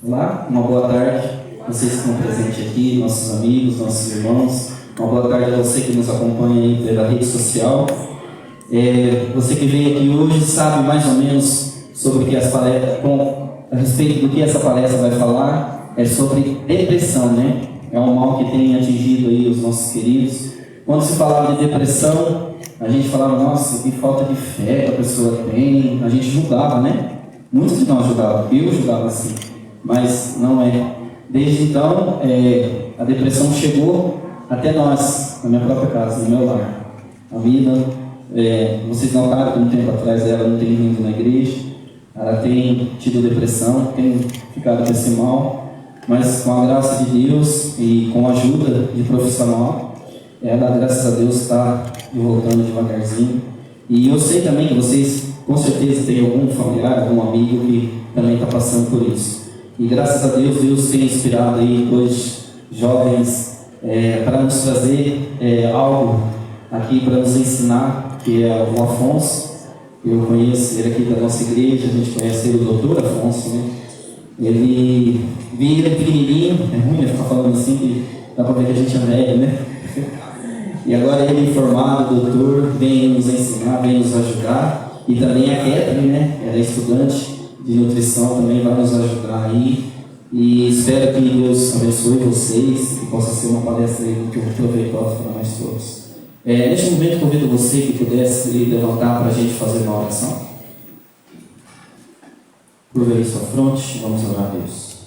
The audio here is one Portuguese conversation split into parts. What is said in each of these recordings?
Olá, uma boa tarde. Vocês que estão presentes aqui, nossos amigos, nossos irmãos. Uma boa tarde a você que nos acompanha aí pela rede social. Você que veio aqui hoje sabe mais ou menos sobre o que as palestras, a respeito do que essa palestra vai falar. É sobre depressão, né? É um mal que tem atingido aí os nossos queridos. Quando se falava de depressão, a gente falava, nossa, que falta de fé que a pessoa tem. A gente julgava, né? Muitos de nós julgavam, eu julgava assim, mas não é. Desde então, a depressão chegou até nós, na minha própria casa, no meu lar. A vida, vocês notaram que um tempo atrás ela não tem vindo na igreja, ela tem tido depressão, tem ficado com esse mal, mas com a graça de Deus e com a ajuda de profissional, ela, graças a Deus, está voltando devagarzinho. E eu sei também que vocês, com certeza, têm algum familiar, algum amigo que também está passando por isso. E graças a Deus, Deus tem inspirado aí dois jovens para nos trazer algo aqui para nos ensinar, que é o Afonso. Eu conheço ele aqui da nossa igreja, a gente conhece ele, o doutor Afonso, né? Ele pequenininho, é ruim ficar falando assim, que dá para ver que a gente é velho, né? E agora ele formado, doutor, vem nos ensinar, vem nos ajudar. E também a Catherine, né? Ela é estudante de nutrição, também vai nos ajudar aí. E espero que Deus abençoe vocês, que possa ser uma palestra aí muito proveitosa para nós todos. Neste momento, convido você que pudesse levantar para a gente fazer uma oração. Curva aí sua fronte, vamos orar a Deus.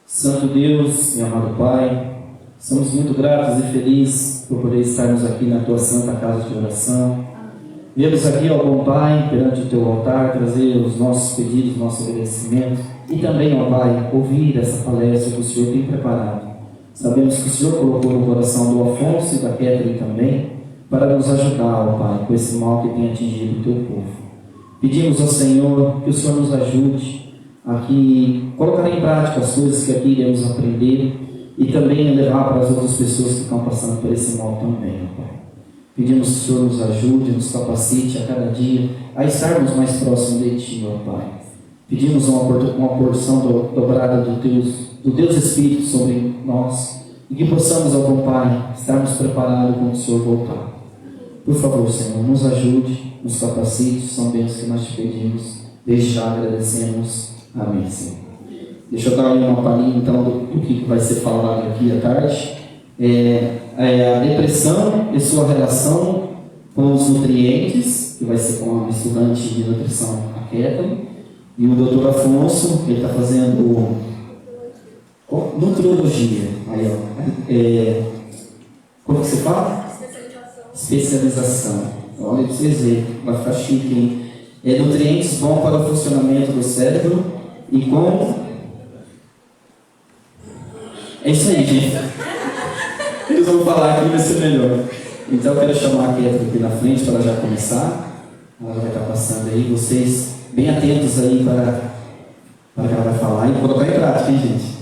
Santo Deus e amado Pai, somos muito gratos e felizes por poder estarmos aqui na Tua Santa Casa de Oração. Viemos aqui, ó bom Pai, perante o Teu altar, trazer os nossos pedidos, nosso agradecimento e também, ó Pai, ouvir essa palestra que o Senhor tem preparado. Sabemos que o Senhor colocou no coração do Afonso e da Catherine também para nos ajudar, ó Pai, com esse mal que tem atingido o Teu povo. Pedimos ao Senhor que o Senhor nos ajude a colocar em prática as coisas que aqui iremos aprender e também levar para as outras pessoas que estão passando por esse mal também, ó Pai. Pedimos que o Senhor nos ajude, nos capacite a cada dia a estarmos mais próximos de Ti, ó Pai. Pedimos uma porção dobrada do Deus Espírito sobre nós e que possamos, ó bom Pai, estarmos preparados quando o Senhor voltar. Por favor, Senhor, nos ajude, nos capacite, são bênçãos que nós te pedimos. Desde já agradecemos. Amém, Senhor. Deixa eu dar aí uma palhinha, então, do que vai ser falado aqui à tarde. A depressão e sua relação com os nutrientes, que vai ser com a estudante de nutrição, a Catherine, e o doutor Afonso, que ele está fazendo nutriologia. Aí, ó. Como que você fala? Especialização. Olha, para vocês verem, vai ficar chique, hein? Nutrientes bons para o funcionamento do cérebro e como... É isso aí, gente. Eles vão falar aqui, vai ser melhor. Então eu quero chamar a Catherine aqui na frente para já começar. Ela vai estar passando aí, vocês bem atentos aí para que ela vai falar e colocar em prática, hein, gente?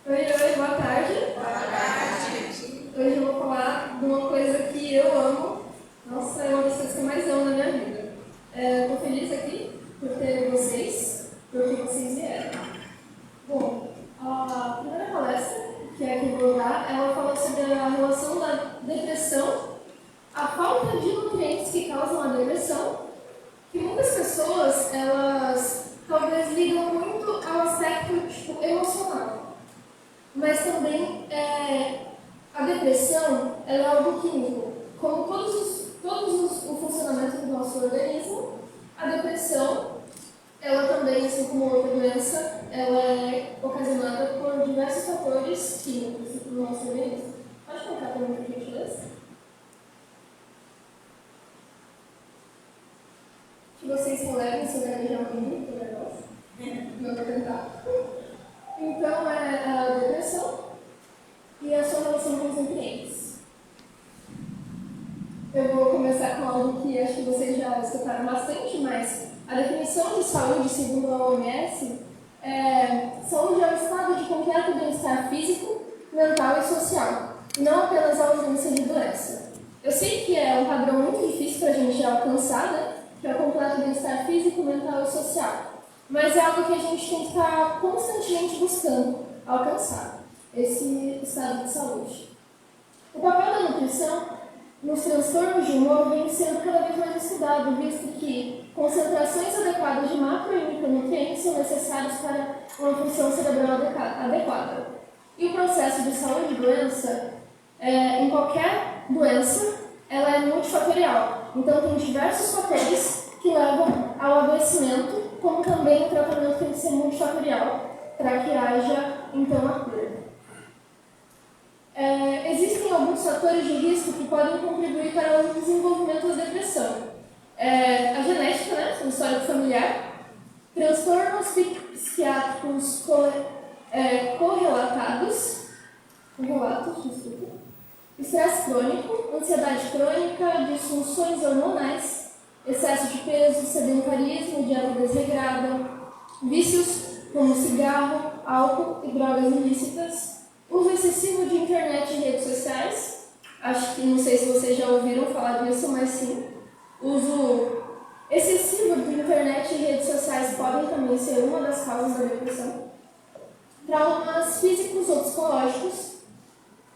Oi, boa tarde. Boa tarde. Hoje eu vou falar de uma coisa que eu amo. Nossa, é uma das coisas que eu mais amo na minha vida. Estou feliz aqui por ter vocês, porque vocês vieram. Bom, a primeira palestra que eu vou dar, ela fala sobre a relação da depressão, a falta de nutrientes que causam a depressão, que muitas pessoas, elas talvez ligam muito ao aspecto emocional, mas também a depressão ela é algo químico. Como o funcionamento do nosso organismo, a depressão, ela também, assim como outra doença, ela é ocasionada por diversos fatores químicos no nosso organismo. Pode colocar para mim, por gentileza? Que vocês relevem se eu gaguejar um minuto, o negócio. Não vou tentar. Então, é a depressão e a sua relação com os nutrientes. Eu vou começar com algo que acho que vocês já escutaram bastante, mas a definição de saúde, segundo a OMS, saúde é o estado de completo bem-estar físico, mental e social, e não apenas a ausência de doença. Eu sei que é um padrão muito difícil para a gente alcançar, né? Que é o completo bem-estar físico, mental e social. mas é algo que a gente tem que estar constantemente buscando alcançar, esse estado de saúde. O papel da nutrição nos transtornos de humor vem sendo cada vez mais estudado, visto que concentrações adequadas de macro e micronutrientes são necessárias para uma função cerebral adequada. E o processo de saúde e doença, em qualquer doença, ela é multifatorial. Então, tem diversos fatores que levam ao adoecimento, como também o tratamento tem que ser multifatorial, para que haja, então, a cura. Existem alguns fatores de risco que podem contribuir para o desenvolvimento da depressão. A genética, né, o histórico familiar, transtornos psiquiátricos correlatos, estresse crônico, ansiedade crônica, disfunções hormonais, excesso de peso, sedentarismo, dieta desregrada, vícios como cigarro, álcool e drogas ilícitas, uso excessivo de internet e redes sociais, acho que não sei se vocês já ouviram falar disso, mas sim, uso excessivo de internet e redes sociais podem também ser uma das causas da depressão. Traumas físicos ou psicológicos,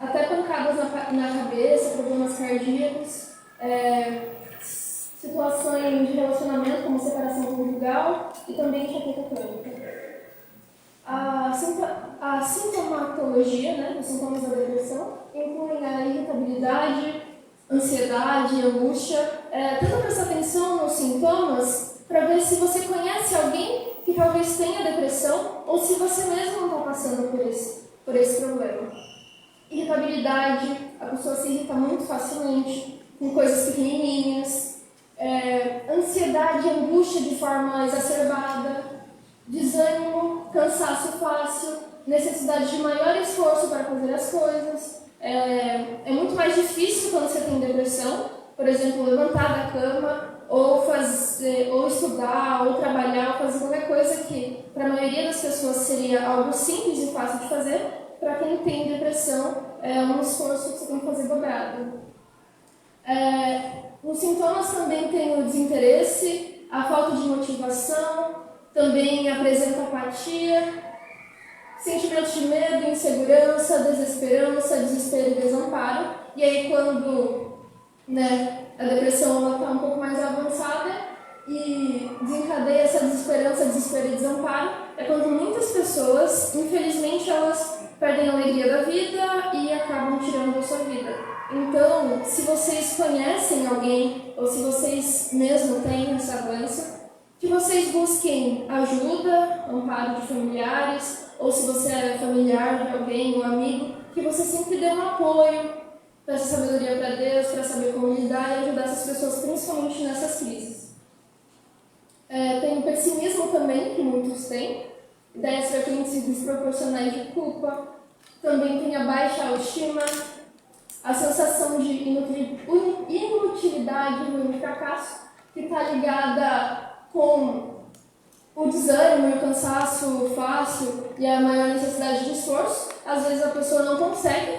até pancadas na cabeça, problemas cardíacos, situações de relacionamento como separação conjugal e também enxaqueca crônica. A sintomatologia, né, os sintomas da depressão, incluem a irritabilidade, ansiedade, angústia. Tenta prestar atenção nos sintomas para ver se você conhece alguém que talvez tenha depressão ou se você mesmo não está passando por esse problema. Irritabilidade, a pessoa se irrita muito facilmente com coisas pequenininhas. Ansiedade e angústia de forma exacerbada. Desânimo, cansaço fácil, necessidade de maior esforço para fazer as coisas. É muito mais difícil quando você tem depressão, por exemplo, levantar da cama, ou estudar, ou trabalhar, ou fazer qualquer coisa que para a maioria das pessoas seria algo simples e fácil de fazer. Para quem tem depressão, é um esforço que você tem que fazer dobrado. Os sintomas também tem o desinteresse, a falta de motivação, também apresenta apatia, sentimentos de medo, insegurança, desesperança, desespero e desamparo. E aí quando a depressão está um pouco mais avançada e desencadeia essa desesperança, desespero e desamparo, é quando muitas pessoas, infelizmente, elas perdem a alegria da vida e acabam tirando a sua vida. Então, se vocês conhecem alguém ou se vocês mesmo têm essa doença, que vocês busquem ajuda, amparo de familiares, ou se você é familiar de alguém, um amigo, que você sempre dê um apoio, peça sabedoria para Deus, para saber como lidar e ajudar essas pessoas, principalmente nessas crises. Tem o pessimismo também, que muitos têm, ideias frequentes desproporcionais de culpa, também tem a baixa autoestima, a sensação de inutilidade e fracasso, que está ligada com o desânimo e o cansaço fácil e a maior necessidade de esforço. Às vezes a pessoa não consegue,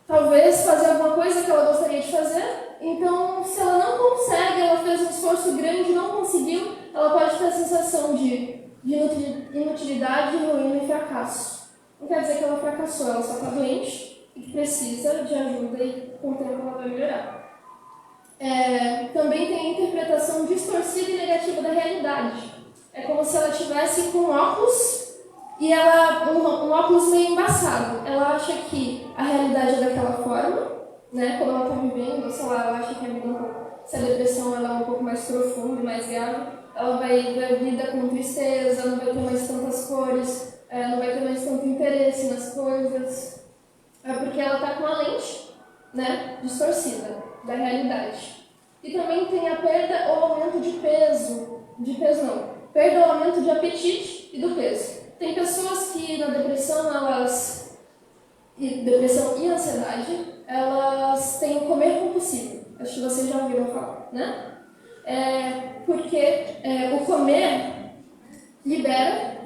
talvez fazer alguma coisa que ela gostaria de fazer. Então, se ela não consegue, ela fez um esforço grande e não conseguiu, ela pode ter a sensação de inutilidade, ruína e fracasso. Não quer dizer que ela fracassou, ela só está doente e precisa de ajuda e com o tempo ela vai melhorar. Também tem a interpretação distorcida e negativa da realidade. É como se ela estivesse com um óculos e um óculos meio embaçado. Ela acha que a realidade é daquela forma, né? Como ela está vivendo, sei lá, ela acha que a vida se a depressão ela é um pouco mais profunda e mais grave, ela vai ver a vida com tristeza, não vai ter mais tantas cores, não vai ter mais tanto interesse nas coisas. Porque ela está com a lente, distorcida da realidade. E também tem a perda ou aumento de peso, perda ou aumento de apetite e do peso. Tem pessoas que na depressão e ansiedade, elas têm o comer compulsivo. Acho que vocês já ouviram falar, né? Porque o comer libera,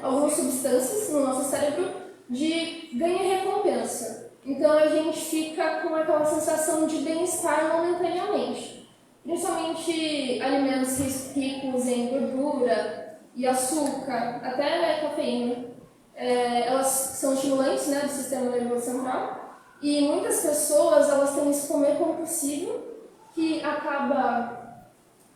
algumas substâncias no nosso cérebro de ganho e recompensa. Então a gente fica com aquela sensação de bem-estar momentaneamente. Principalmente alimentos que e açúcar, até cafeína, elas são estimulantes, né, do sistema nervoso central. E muitas pessoas, elas têm esse comer compulsivo, que acaba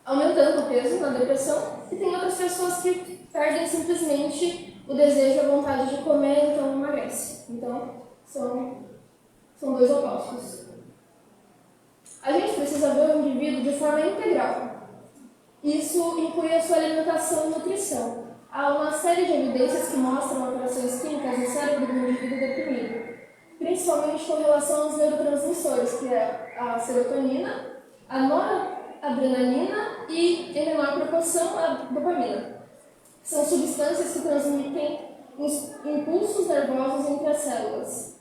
aumentando o peso na depressão, e tem outras pessoas que perdem simplesmente o desejo e a vontade de comer, então emagrece. Então, são dois opostos. A gente precisa ver o indivíduo de forma integral. Isso inclui a sua alimentação e nutrição. Há uma série de evidências que mostram alterações químicas no cérebro do indivíduo deprimido, principalmente com relação aos neurotransmissores, que é a serotonina, a noradrenalina e, em menor proporção, a dopamina. São substâncias que transmitem impulsos nervosos entre as células.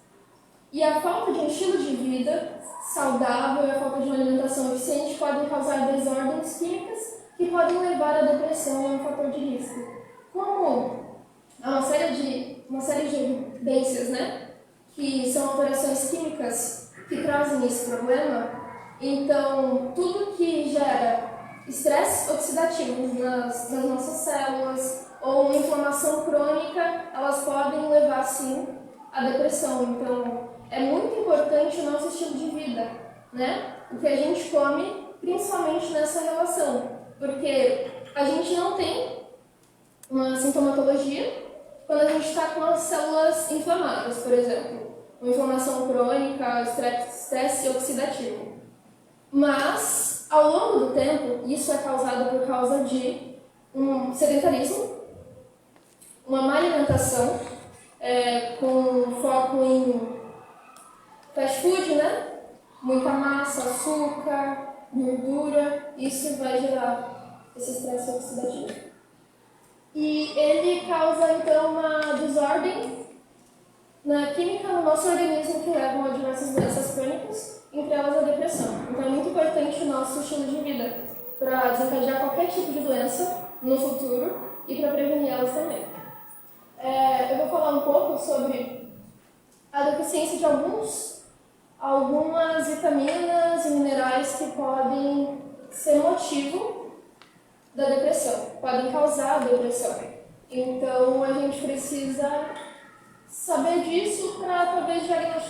E a falta de um estilo de vida saudável e a falta de uma alimentação eficiente podem causar desordens químicas que podem levar à depressão e a um fator de risco. Como há uma série de evidências, né, que são alterações químicas que trazem esse problema, então tudo que gera estresse oxidativo nas nossas células ou uma inflamação crônica, elas podem levar, sim, à depressão. Então, é muito importante o nosso estilo de vida, né? O que a gente come, principalmente nessa relação, porque a gente não tem uma sintomatologia quando a gente está com as células inflamadas, por exemplo, uma inflamação crônica, estresse oxidativo. Mas, ao longo do tempo, isso é causado por causa de um sedentarismo, uma má alimentação, com foco em fast food, né? Muita massa, açúcar, gordura, isso vai gerar esse estresse oxidativo. E ele causa, então, uma desordem na química no nosso organismo que levam a diversas doenças crônicas, entre elas a depressão. Então é muito importante o nosso estilo de vida para desencadear qualquer tipo de doença no futuro e para prevenir elas também. Eu vou falar um pouco sobre a deficiência de algumas vitaminas e minerais que podem ser motivo da depressão, podem causar a depressão. Então a gente precisa saber disso para talvez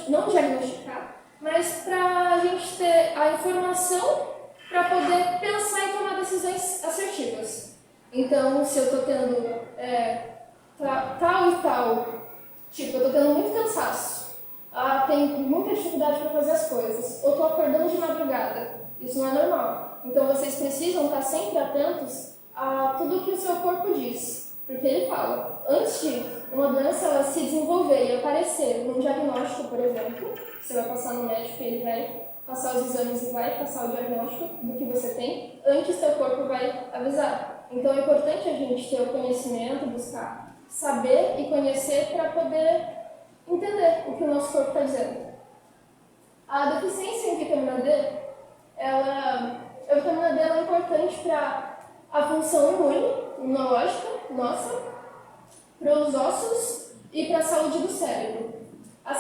não diagnosticar, mas para a gente ter a informação para poder pensar e tomar decisões assertivas. Então, se eu estou tendo tal e tal, tipo, eu estou tendo muito cansaço, tenho muita dificuldade para fazer as coisas, ou estou acordando de madrugada, isso não é normal. Então, vocês precisam estar sempre atentos a tudo que o seu corpo diz, porque ele fala, antes de uma doença ela se desenvolver e aparecer num diagnóstico, por exemplo, você vai passar no médico e ele vai passar os exames e vai passar o diagnóstico do que você tem, antes seu corpo vai avisar. Então é importante a gente ter o conhecimento, buscar saber e conhecer para poder entender o que o nosso corpo está dizendo. A deficiência em vitamina D, a vitamina D é importante para a função imunológica nossa, para os ossos e para a saúde do cérebro. Os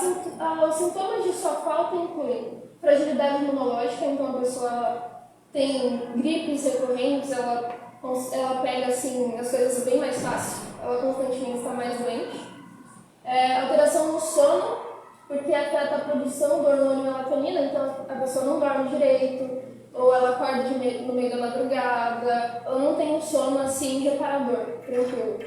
sintomas de sua falta incluem fragilidade imunológica, então a pessoa tem gripes recorrentes, ela pega assim, as coisas bem mais fácil, ela constantemente está mais doente. Alteração no sono, porque afeta a produção do hormônio melatonina, então a pessoa não dorme direito, ou ela acorda no meio da madrugada, ela não tem um sono assim reparador, tranquilo.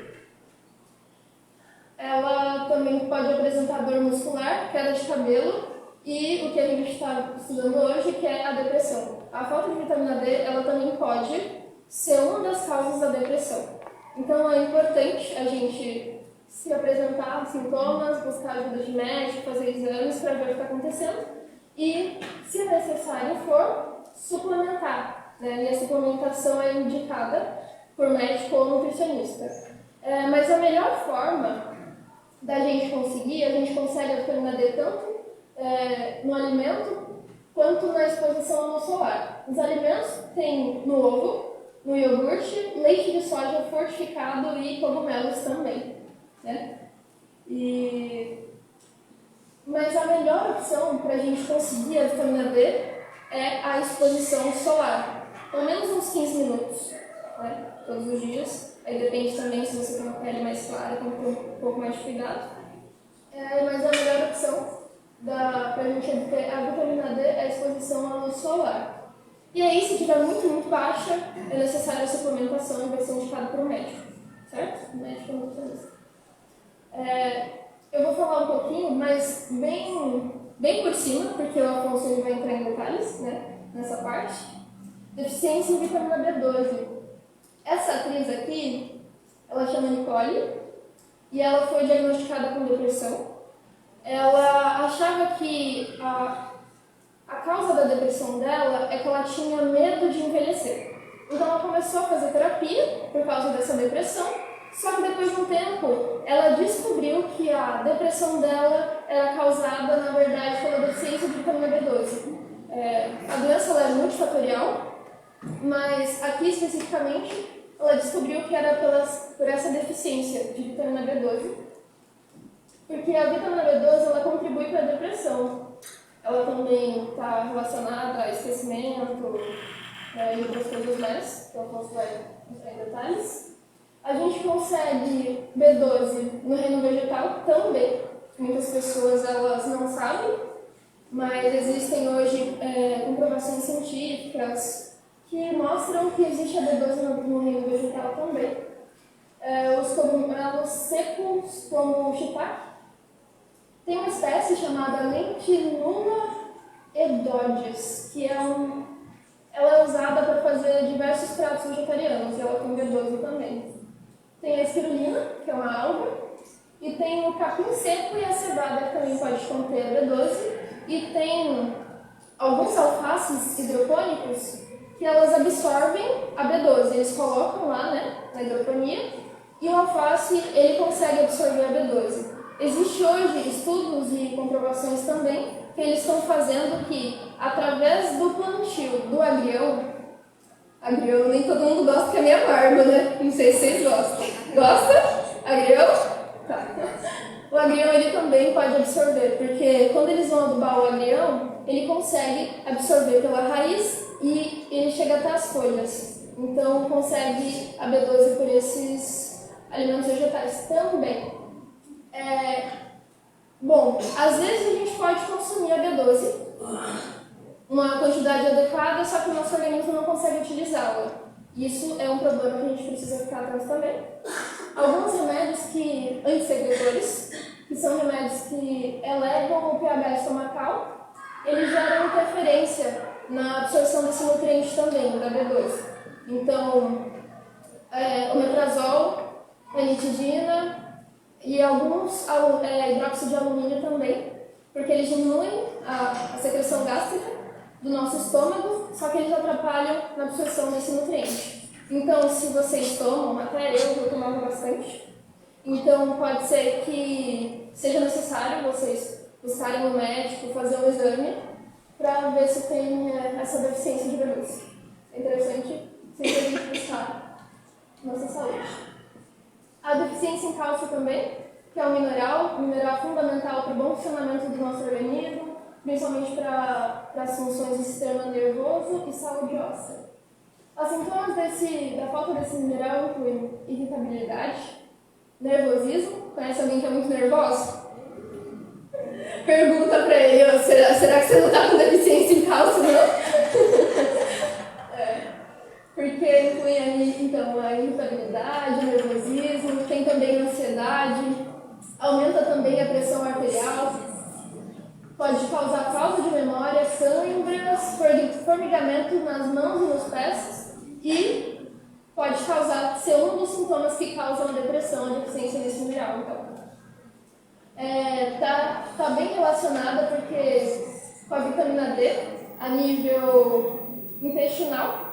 Ela também pode apresentar dor muscular, queda de cabelo e o que a gente está estudando hoje, que é a depressão. A falta de vitamina D, ela também pode ser uma das causas da depressão. Então é importante a gente se apresentar sintomas, buscar ajuda de médico, fazer exames para ver o que está acontecendo e, se necessário for, suplementar, né? E a suplementação é indicada por médico ou nutricionista. Mas a melhor forma da gente conseguir, a gente consegue a vitamina D tanto no alimento quanto na exposição à luz solar. Os alimentos tem no ovo, no iogurte, leite de soja fortificado e cogumelos também, né? Mas a melhor opção para a gente conseguir a vitamina D é a exposição solar, pelo menos uns 15 minutos. né? Todos os dias. Aí depende também se você tem uma pele mais clara, tem que ter um pouco mais de cuidado. Mas a melhor opção para a gente obter a vitamina D é a exposição à luz solar. E aí, se estiver muito baixa, é necessária a suplementação e vai ser indicado por um médico, certo? O médico é nutricionista. Eu vou falar um pouquinho, mas bem por cima, porque o Afonso ele vai entrar em detalhes, né, nessa parte. Deficiência em vitamina B12. Essa atriz aqui, ela chama Nicole, e ela foi diagnosticada com depressão. Ela achava que a causa da depressão dela é que ela tinha medo de envelhecer. Então ela começou a fazer terapia por causa dessa depressão, só que depois de um tempo ela descobriu que a depressão dela era causada, na verdade, pela deficiência de vitamina B12. A doença ela é multifatorial, mas aqui especificamente ela descobriu que era por essa deficiência de vitamina B12. Porque a vitamina B12 ela contribui para a depressão. Ela também está relacionada a esquecimento e outras coisas mais, que eu posso entrar em detalhes. A gente consegue B12 no reino vegetal também. Muitas pessoas elas não sabem, mas existem hoje comprovações científicas que mostram que existe a B12 no reino vegetal também. Os cogumelos secos, como o shiitake, tem uma espécie chamada Lentinula edodes, que ela é usada para fazer diversos pratos vegetarianos, e ela tem B12 também. Tem a espirulina, que é uma alga, e tem o capim seco e a cevada, que também pode conter B12, e tem alguns alfaces hidropônicos que elas absorvem a B12. Eles colocam lá, né, na hidroponia, e o alface ele consegue absorver a B12. Existem hoje estudos e comprovações também que eles estão fazendo que, através do plantio do agrião, nem todo mundo gosta que é minha barba, né? Não sei se vocês gostam. Gosta? Agrião? Tá. O agrião ele também pode absorver, porque quando eles vão adubar o agrião, ele consegue absorver pela raiz e ele chega até as folhas. Então consegue a B12 por esses alimentos vegetais também. Bom, às vezes a gente pode consumir a B12, uma quantidade adequada, só que o nosso organismo não consegue utilizá-la. Isso é um problema que a gente precisa ficar atento também. Alguns remédios antissecretores, que são remédios que elevam o pH estomacal, eles geram interferência na absorção desse nutriente também, da B12. Então, omeprazol, ranitidina, e alguns hidróxido de alumínio também, porque eles diminuem a secreção gástrica do nosso estômago, só que eles atrapalham na absorção desse nutriente. Então, se vocês tomam, até eu tomava bastante, então pode ser que seja necessário vocês buscarem um médico, fazer um exame, para ver se tem essa deficiência de B12. É interessante sempre a gente buscar nossa saúde. A deficiência em cálcio também, que é um mineral fundamental para o bom funcionamento do nosso organismo, principalmente para as funções do sistema nervoso e saúde óssea. Os sintomas da falta desse mineral incluem irritabilidade, nervosismo. Conhece alguém que é muito nervoso? Pergunta para ele, será que você não está com deficiência em cálcio, não? Porque inclui aí, então, a irritabilidade, nervosismo, tem também ansiedade, aumenta também a pressão arterial, pode causar falta de memória, câimbras, formigamento nas mãos e nos pés e pode ser um dos sintomas que causam a depressão, a deficiência desse mineral. Então, tá bem relacionada porque com a vitamina D a nível intestinal.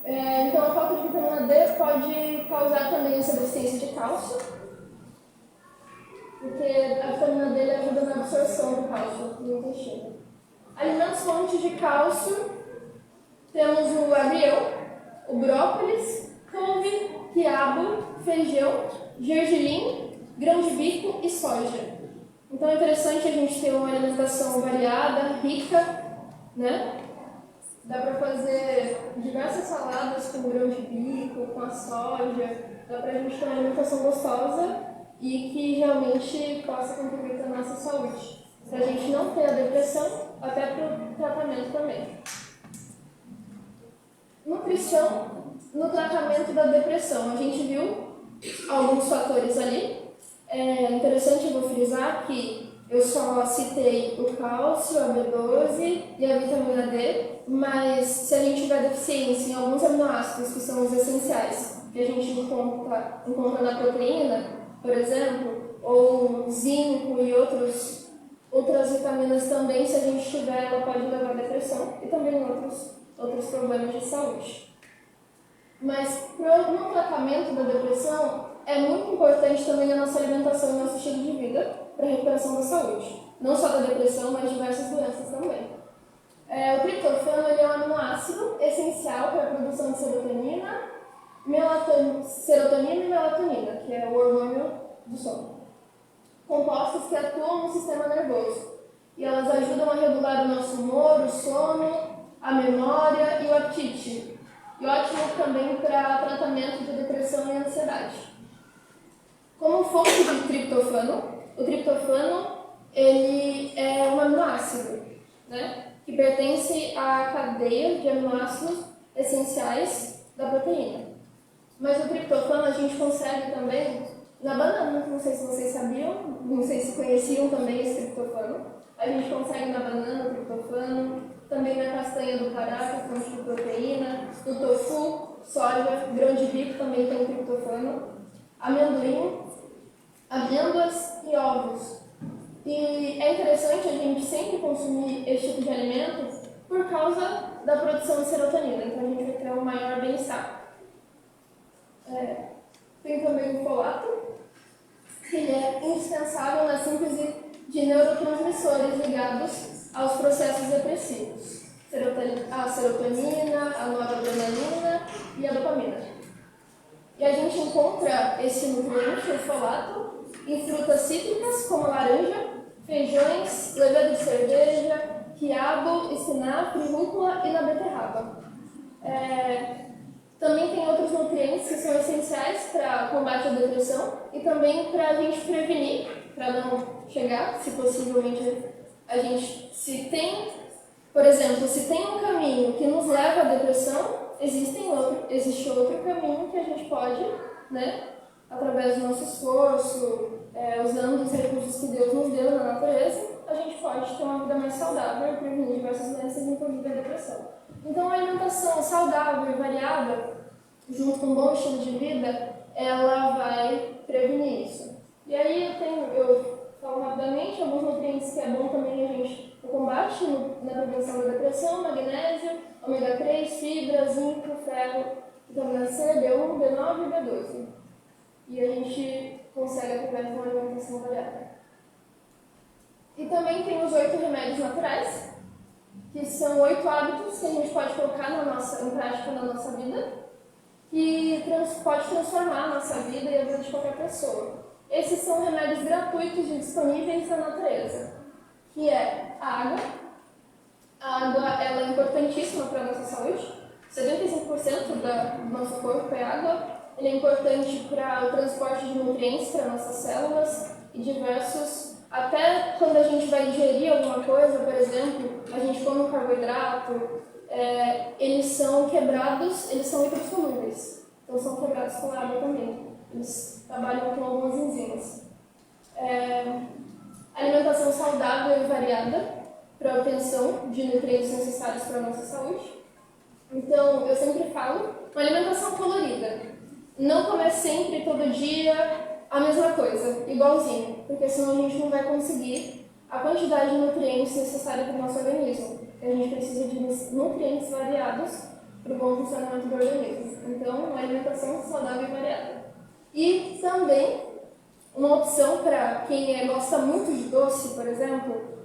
Então, a falta de vitamina D pode causar também essa deficiência de cálcio, porque a vitamina D ajuda na absorção do cálcio no intestino. Alimentos fontes de cálcio, temos o agrião, o brócolis, couve, quiabo, feijão, gergelim, grão de bico e soja. Então é interessante a gente ter uma alimentação variada, rica, né? Dá para fazer diversas saladas com grão de bico, com a soja. Dá para a gente ter uma alimentação gostosa e que realmente possa contribuir para a nossa saúde. Para a gente não ter a depressão, até para o tratamento também. Nutrição no tratamento da depressão. A gente viu alguns fatores ali. É interessante, eu vou frisar que eu só citei o cálcio, a B12 e a vitamina D, mas se a gente tiver deficiência em alguns aminoácidos que são os essenciais, que a gente encontra na proteína, por exemplo, ou zinco e outras vitaminas também, se a gente tiver, ela pode levar a depressão e também outros problemas de saúde. Mas no tratamento da depressão, é muito importante também a nossa alimentação e nosso estilo de vida para a recuperação da saúde. Não só da depressão, mas diversas doenças também. O triptofano é um aminoácido essencial para a produção de serotonina e melatonina, que é o hormônio do sono. Compostos que atuam no sistema nervoso. E elas ajudam a regular o nosso humor, o sono, a memória e o apetite. E ótimo também para tratamento de depressão e ansiedade. Como fonte de triptofano, o triptofano ele é um aminoácido, né, que pertence à cadeia de aminoácidos essenciais da proteína. Mas o triptofano a gente consegue também na banana, não sei se vocês sabiam, não sei se conheciam também esse triptofano. A gente consegue na banana o triptofano, também na castanha do Pará, que é fonte de proteína, no tofu, soja, grão de bico também tem triptofano, amendoim, amêndoas e ovos. E é interessante a gente sempre consumir esse tipo de alimento por causa da produção de serotonina, então a gente vai ter um maior bem-estar. Tem também o folato, que é indispensável na síntese de neurotransmissores ligados aos processos depressivos, a serotonina, a noradrenalina e a dopamina. E a gente encontra esse nutriente, o folato, em frutas cítricas como laranja, feijões, levedura de cerveja, quiabo, espinafre, rúcula e na beterraba. Também tem outros nutrientes que são essenciais para combate à depressão e também para a gente prevenir, para não chegar, se possivelmente a gente, por exemplo, se tem um caminho que nos leva à depressão, existe outro caminho que a gente pode, né, através do nosso esforço, usando os recursos que Deus nos deu na natureza, a gente pode ter uma vida mais saudável e prevenir diversas doenças, inclusive a depressão. Então, a alimentação saudável e variada, junto com um bom estilo de vida, ela vai prevenir isso. E aí eu falo rapidamente alguns nutrientes que é bom também o combate na prevenção da depressão: magnésio, ômega 3, fibra, zinco, ferro, vitamina C, B1, B9 e B12. E a gente consegue através de uma alimentação variada. E também tem os 8 remédios naturais, que são 8 hábitos que a gente pode colocar em prática na nossa vida, que pode transformar a nossa vida e a vida de qualquer pessoa. Esses são remédios gratuitos e disponíveis na natureza, que é a água. A água ela é importantíssima para a nossa saúde. 75% do nosso corpo é água. Ele é importante para o transporte de nutrientes para nossas células e diversos. Até quando a gente vai digerir alguma coisa, por exemplo, a gente come um carboidrato, eles são quebrados, eles são hidrossolúveis, então são quebrados com água também. Eles trabalham com algumas enzimas. Alimentação saudável e variada para a obtenção de nutrientes necessários para a nossa saúde. Então, eu sempre falo, uma alimentação colorida. Não comer sempre, todo dia, a mesma coisa, igualzinho, porque senão a gente não vai conseguir a quantidade de nutrientes necessária para o nosso organismo. A gente precisa de nutrientes variados para o bom funcionamento do organismo. Então, uma alimentação saudável e variada. E também, uma opção para quem gosta muito de doce, por exemplo,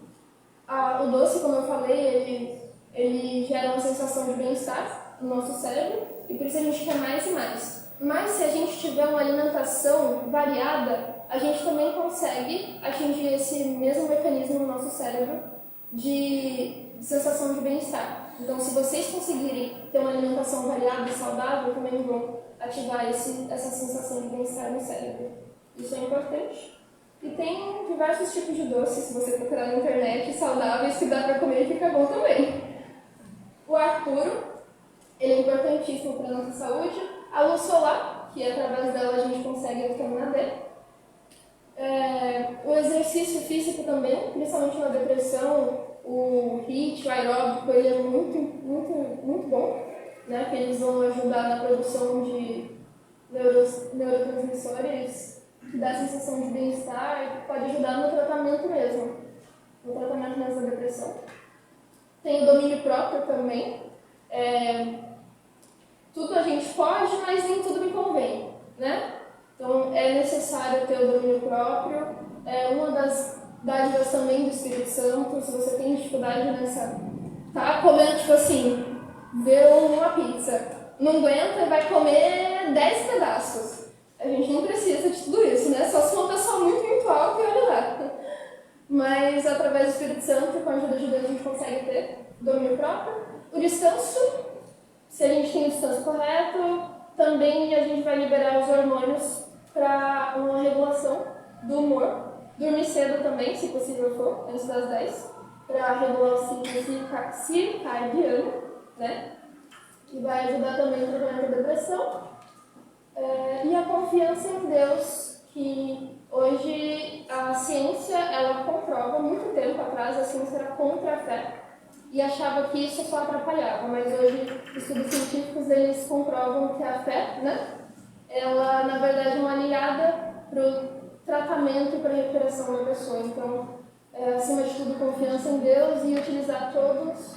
o doce, como eu falei, ele gera uma sensação de bem-estar no nosso cérebro e por isso a gente quer mais e mais. Mas se a gente tiver uma alimentação variada, a gente também consegue atingir esse mesmo mecanismo no nosso cérebro de sensação de bem-estar. Então, se vocês conseguirem ter uma alimentação variada e saudável, também vão ativar essa sensação de bem-estar no cérebro. Isso é importante. E tem diversos tipos de doces, se você procurar na internet, saudáveis, que dá para comer e fica bom também. O ar puro, ele é importantíssimo para a nossa saúde. A luz solar, que através dela a gente consegue a vitamina D. O exercício físico também, principalmente na depressão, o HIIT, o aeróbico, ele é muito bom, né? Que eles vão ajudar na produção de neurotransmissores, que dá a sensação de bem-estar e pode ajudar no tratamento mesmo, da depressão. Tem o domínio próprio também. Tudo a gente pode, mas nem tudo me convém, né? Então é necessário ter o domínio próprio. Uma das dádivas também do Espírito Santo, se você tem dificuldade nessa... Tá comendo, tipo assim, vê uma pizza, não aguenta e vai comer 10 pedaços. A gente não precisa de tudo isso, né? Só se for uma pessoa muito alta e olha lá. Mas através do Espírito Santo, com a ajuda de Deus, a gente consegue ter domínio próprio. O descanso, se a gente tem o descanso correto, também a gente vai liberar os hormônios para uma regulação do humor. Dormir cedo também, se possível for, antes das 10, para regular o ciclo circadiano, né? Que vai ajudar também no tratamento da depressão. E a confiança em Deus, que hoje a ciência, ela comprova, muito tempo atrás, a ciência era contra a fé e achava que isso só atrapalhava, mas hoje estudos científicos, eles comprovam que a fé, né, ela na verdade é uma aliada para o tratamento e para a recuperação da pessoa. Então, acima de tudo, confiança em Deus e utilizar todos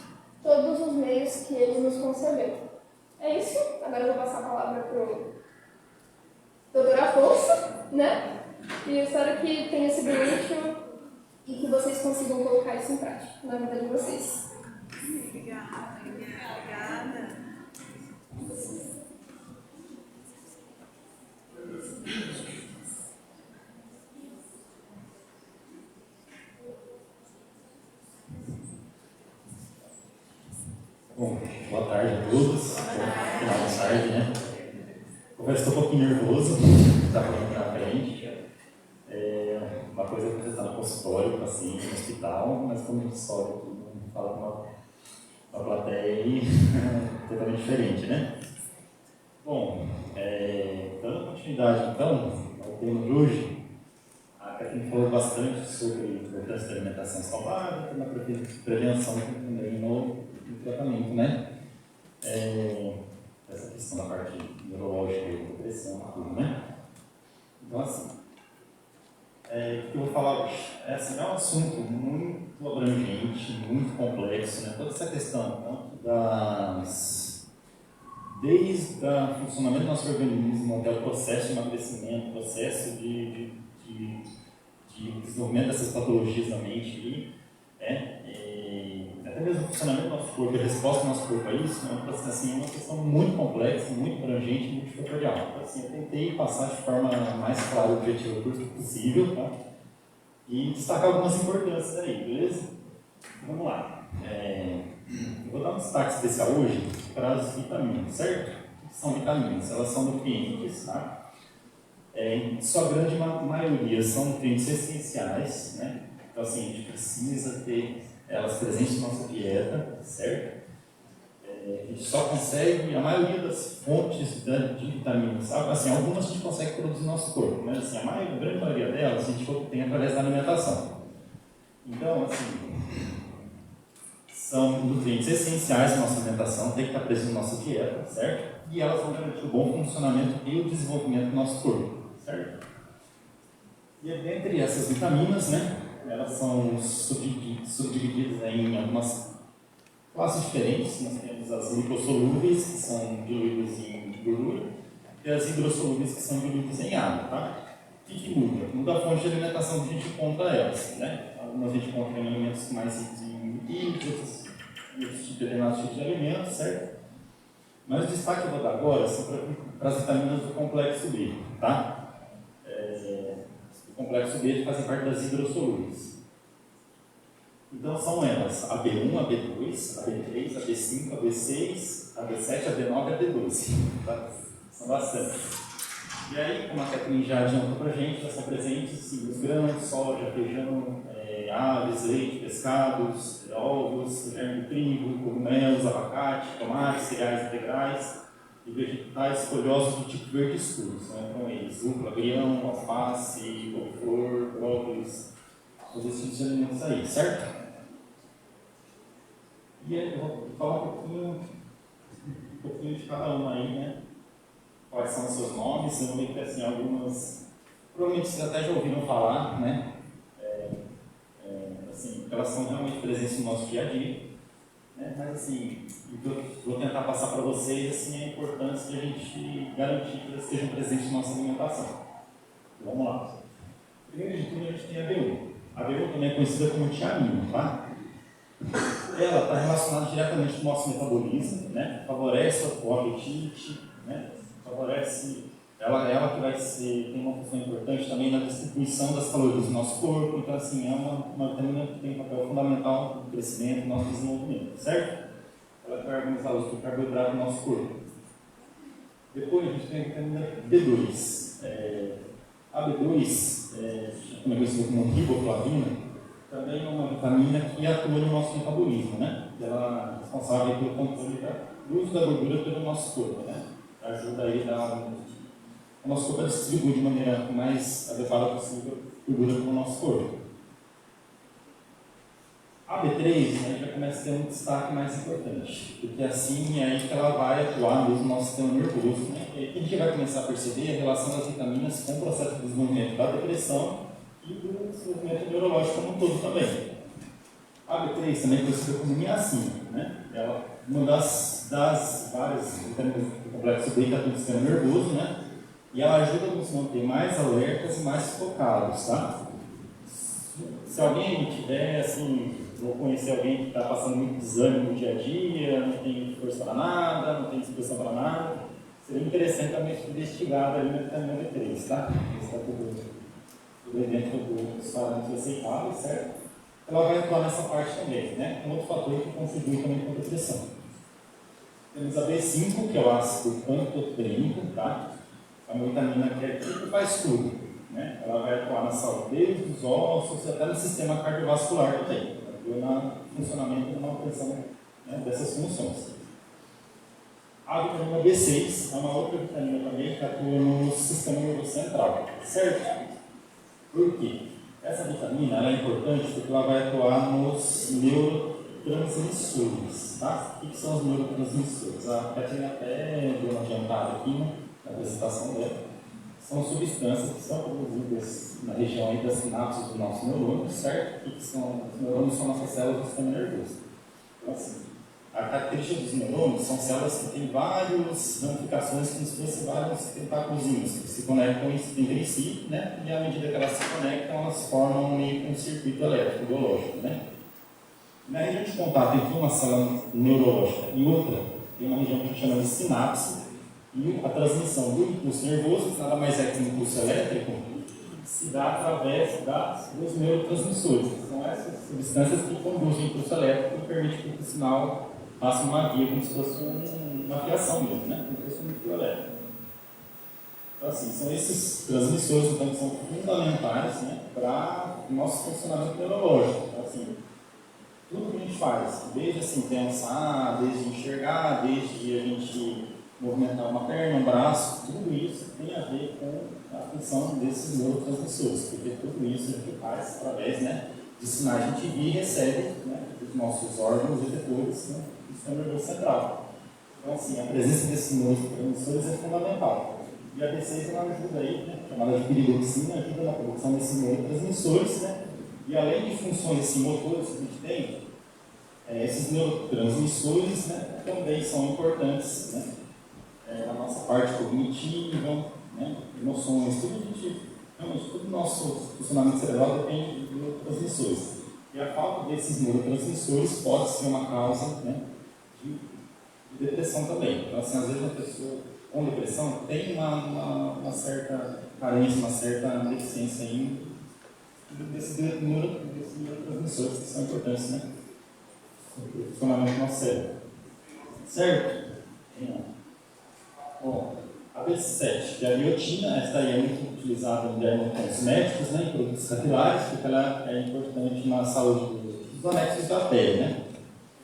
os meios que Ele nos concedeu. É isso. Agora eu vou passar a palavra para o Dr. Afonso, né? E eu espero que tenha sido útil e que vocês consigam colocar isso em prática na vida de vocês. Obrigada. Bom, boa tarde a todos. Final da tarde, né? Confesso que estou um pouquinho nervoso, está falando na frente. Uma coisa que você está no consultório, paciente, no hospital, mas como a gente sobe aqui, fala com uma plateia aí, totalmente diferente, né? Bom, dando continuidade então ao tema de hoje, a Catarina falou bastante sobre a importância da alimentação saudável e na prevenção também no tratamento, né? Essa questão da parte neurológica e depressão, tudo, né? Então, assim, o que eu vou falar hoje? É um assunto muito abrangente, muito complexo, né? Toda essa questão, desde o funcionamento do nosso organismo até o processo de emagrecimento, processo de desenvolvimento dessas patologias na mente, até mesmo o funcionamento do nosso corpo, a resposta do nosso corpo a isso, é uma questão muito complexa, muito abrangente, muito fatorial. Então, assim, eu tentei passar de forma mais clara e objetiva possível, tá? E destacar algumas importâncias aí, beleza? Vamos lá. Eu vou dar um destaque especial hoje para as vitaminas, certo? O que são vitaminas? Elas são nutrientes, tá? Em sua grande maioria são nutrientes essenciais, né? Então, assim, a gente precisa ter elas presentes na nossa dieta, certo? A gente só consegue, a maioria das fontes de vitaminas, assim, algumas a gente consegue produzir no nosso corpo, mas assim, a grande maioria delas a gente obtém através da alimentação. Então, assim, são nutrientes essenciais da nossa alimentação, tem que estar presente na nossa dieta, certo? E elas vão garantir o bom funcionamento e o desenvolvimento do nosso corpo, certo? E dentre essas vitaminas, né, elas são subdivididas em algumas classes diferentes. Nós temos as lipossolúveis, que são diluídas em gordura, e as hidrossolúveis, que são diluídas em água, tá? O que muda? Muda a fonte de alimentação que a gente encontra elas, né? Algumas a gente encontra em alimentos mais ricos em químicos, outros determinados tipos de alimentos, certo? Mas o destaque que eu vou dar agora são para as vitaminas do complexo B, tá? O complexo B faz parte das hidrossolúveis. Então são elas a B1, a B2, a B3, a B5, a B6, a B7, a B9 e a B12. Tá? São bastante. E aí, como a Catherine já adiantou para a gente, já são presentes sim, os grãos, soja, feijão, aves, leite, pescados, ovos, germe de trigo, cogumelos, abacate, tomate, cereais integrais e vegetais folhosos do tipo verde escuro. Então eles, rúcula, agrião, alface, couve-flor, brócolis, todos esses tipos de alimentos aí, certo? E eu vou falar um pouquinho de cada uma aí, né? Quais são os seus nomes? Eu vou ver que assim, algumas, provavelmente vocês até já ouviram falar, né? Assim, elas são realmente presentes no nosso dia a dia, né? Mas assim, vou tentar passar para vocês assim, a importância de a gente garantir que elas estejam presentes na nossa alimentação. Então, vamos lá. Primeiro de tudo, a gente tem a B1. A B1 também é conhecida como tiamina, tá? Ela está relacionada diretamente com o nosso metabolismo, né? Favorece o apetite, né? Favorece, ela que vai ser, tem uma função importante também na distribuição das calorias do nosso corpo, então assim, é uma vitamina que tem um papel fundamental no crescimento, no nosso desenvolvimento, certo? Ela vai organizar o uso do carboidrato no nosso corpo. Depois a gente tem a vitamina B2. A B2, também conhecida como riboflavina, também é uma vitamina que atua no nosso metabolismo, né? Ela é responsável pelo controle do uso da gordura pelo nosso corpo, né? Ajuda aí o nosso corpo a distribuir de maneira mais adequada possível a gordura pelo nosso corpo. A B3, né, já começa a ter um destaque mais importante, porque assim é aí que ela vai atuar mesmo no nosso sistema nervoso, né? E aqui a gente vai começar a perceber a relação das vitaminas com o processo de desenvolvimento da depressão e do desenvolvimento neurológico como um todo também. A B3 também é conhecida como niacina, né? Ela é uma das várias vitaminas do complexo B que atua no sistema nervoso, né? E ela ajuda a nos manter mais alertas e mais focados, tá? Se alguém tiver, assim, vou conhecer alguém que está passando muito desânimo no dia a dia, não tem força para nada, não tem disposição para nada, seria interessante também investigar ali na vitamina B3, tá? Está tudo dentro dos parâmetros aceitáveis, certo? Ela vai atuar nessa parte também, né? Um outro fator que contribui também com a depressão. Temos a B5, que é o ácido pantoténico, tá? É uma vitamina que é tipo faz tudo, né? Ela vai atuar na saúde desde os ossos até no sistema cardiovascular também. Atua no funcionamento e na manutenção, né, dessas funções. A vitamina B6 é uma outra vitamina também que atua no sistema nervoso central, certo? Por quê? Essa vitamina ela é importante porque ela vai atuar nos neurotransmissores, tá? O que são os neurotransmissores? A Catherine até deu uma adiantada aqui, né, na apresentação dela. São substâncias que são produzidas na região aí das sinapses do nosso neurônio, certo? Que são, os neurônios são nossas células do sistema nervoso. Então, assim, a característica dos neurônios são células que têm várias ramificações, como se fossem vários tentáculos que se conectam entre si, né? E à medida que elas se conectam, elas formam meio que um circuito elétrico biológico, né? Na região de contato entre uma célula neurológica e outra, tem uma região que a gente chama de sinapse, e a transmissão do impulso nervoso, que nada mais é que um impulso elétrico, se dá através dos neurotransmissores. São essas substâncias que conduzem o impulso elétrico e permitem que o sinal faça uma via como se fosse uma fiação mesmo, né? Como se fosse um fio elétrico. Então, assim, são esses transmissores então, que são fundamentais, né, para o nosso funcionamento neurológico. Então, assim, tudo que a gente faz, desde assim, pensar, desde enxergar, desde a gente movimentar uma perna, um braço, tudo isso tem a ver com a função desses neurotransmissores, porque tudo isso a gente faz através, né, de sinais que a gente vê e recebe, né, dos nossos órgãos detectores, né, do sistema nervoso central. Então, assim, a presença desses neurotransmissores é fundamental. E a B6 ela ajuda aí, né, chamada de piridoxina, ajuda na produção desses neurotransmissores, né, e além de funções assim, motores que a gente tem, esses neurotransmissores, né, também são importantes, né, na nossa parte cognitiva, né, emoções, tudo o nosso funcionamento cerebral depende de neurotransmissores. E a falta desses neurotransmissores pode ser uma causa, né, de depressão também. Então, assim, às vezes a pessoa com depressão tem uma certa carência, uma certa deficiência em desses neurotransmissores que são importantes, né? O funcionamento do nosso cérebro. Certo? Bom, a B7, que é a biotina, essa aí é muito utilizada em dermocosméticos, né, em produtos capilares, porque ela é importante na saúde dos anexos da pele, né?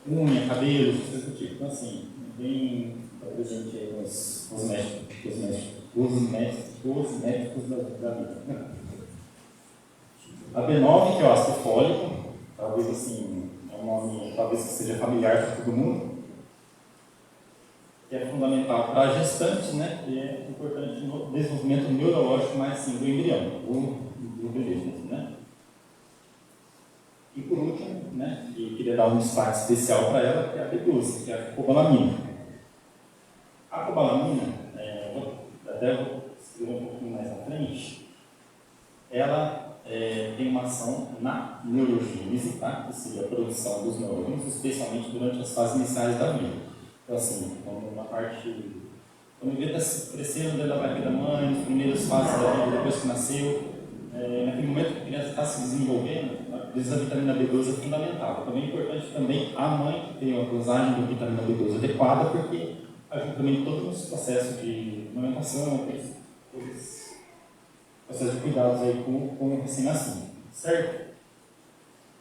Unha, cabelo, coisas do tipo. Então, assim, bem presente aí nos cosméticos da vida. A B9, que é o ácido fólico, talvez assim, é um nome talvez que seja familiar para todo mundo, que é fundamental para a gestante, né, que é importante no desenvolvimento neurológico, mais sim, do embrião, do bebê, né. E por último, né, que queria dar um destaque especial para ela, que é a B12, que é a cobalamina. A cobalamina, até vou escrever um pouquinho mais à frente, ela tem uma ação na neurogênese, tá? Que seria a produção dos neurônios, especialmente durante as fases iniciais da vida. Então, assim, quando o bebê está crescendo dentro da barriga da mãe, nas primeiras fases da vida, depois que nasceu, naquele momento que a criança está se desenvolvendo, a vitamina B12 é fundamental. Também é importante também a mãe ter uma dosagem de vitamina B12 adequada, porque ajuda também todos os processos de amamentação, processos de cuidados aí com o recém-nascido, certo?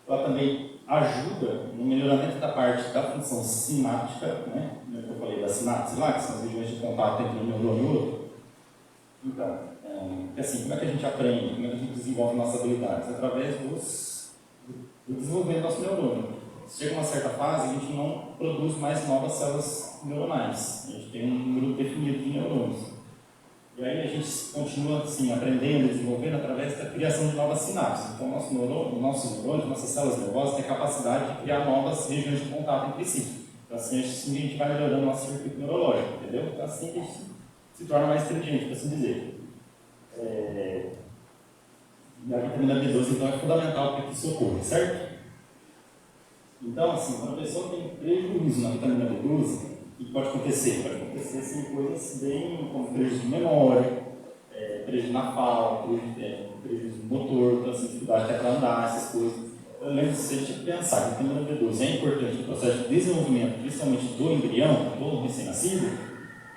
Ela também ajuda no melhoramento da parte da função sináptica, né? Como eu falei, da sinapse lá, que são as regiões de contato entre um neurônio e outro. Então, assim, como é que a gente aprende, como é que a gente desenvolve nossas habilidades? Através do desenvolvimento do nosso neurônio. Chega uma certa fase, a gente não produz mais novas células neuronais. A gente tem um número definido de neurônios. E aí a gente continua assim, aprendendo e desenvolvendo através da criação de novas sinapses. Então, nossos neurônios, nossas células nervosas têm a capacidade de criar novas regiões de contato entre si. Então, assim a gente vai melhorando o nosso circuito neurológico, entendeu? Então, assim a gente se torna mais inteligente, por assim dizer. E a vitamina B12, então, é fundamental para que isso ocorra, certo? Então, assim, quando a pessoa tem prejuízo na vitamina B12, o que pode acontecer? Pode acontecer assim, coisas bem como prejuízo de memória, prejuízo na fala, prejuízo motor, então, assim, dificuldade até para andar, essas coisas. Eu lembro que se a gente pensar que a vitamina B12 é importante no processo de desenvolvimento, principalmente do embrião, do recém-nascido,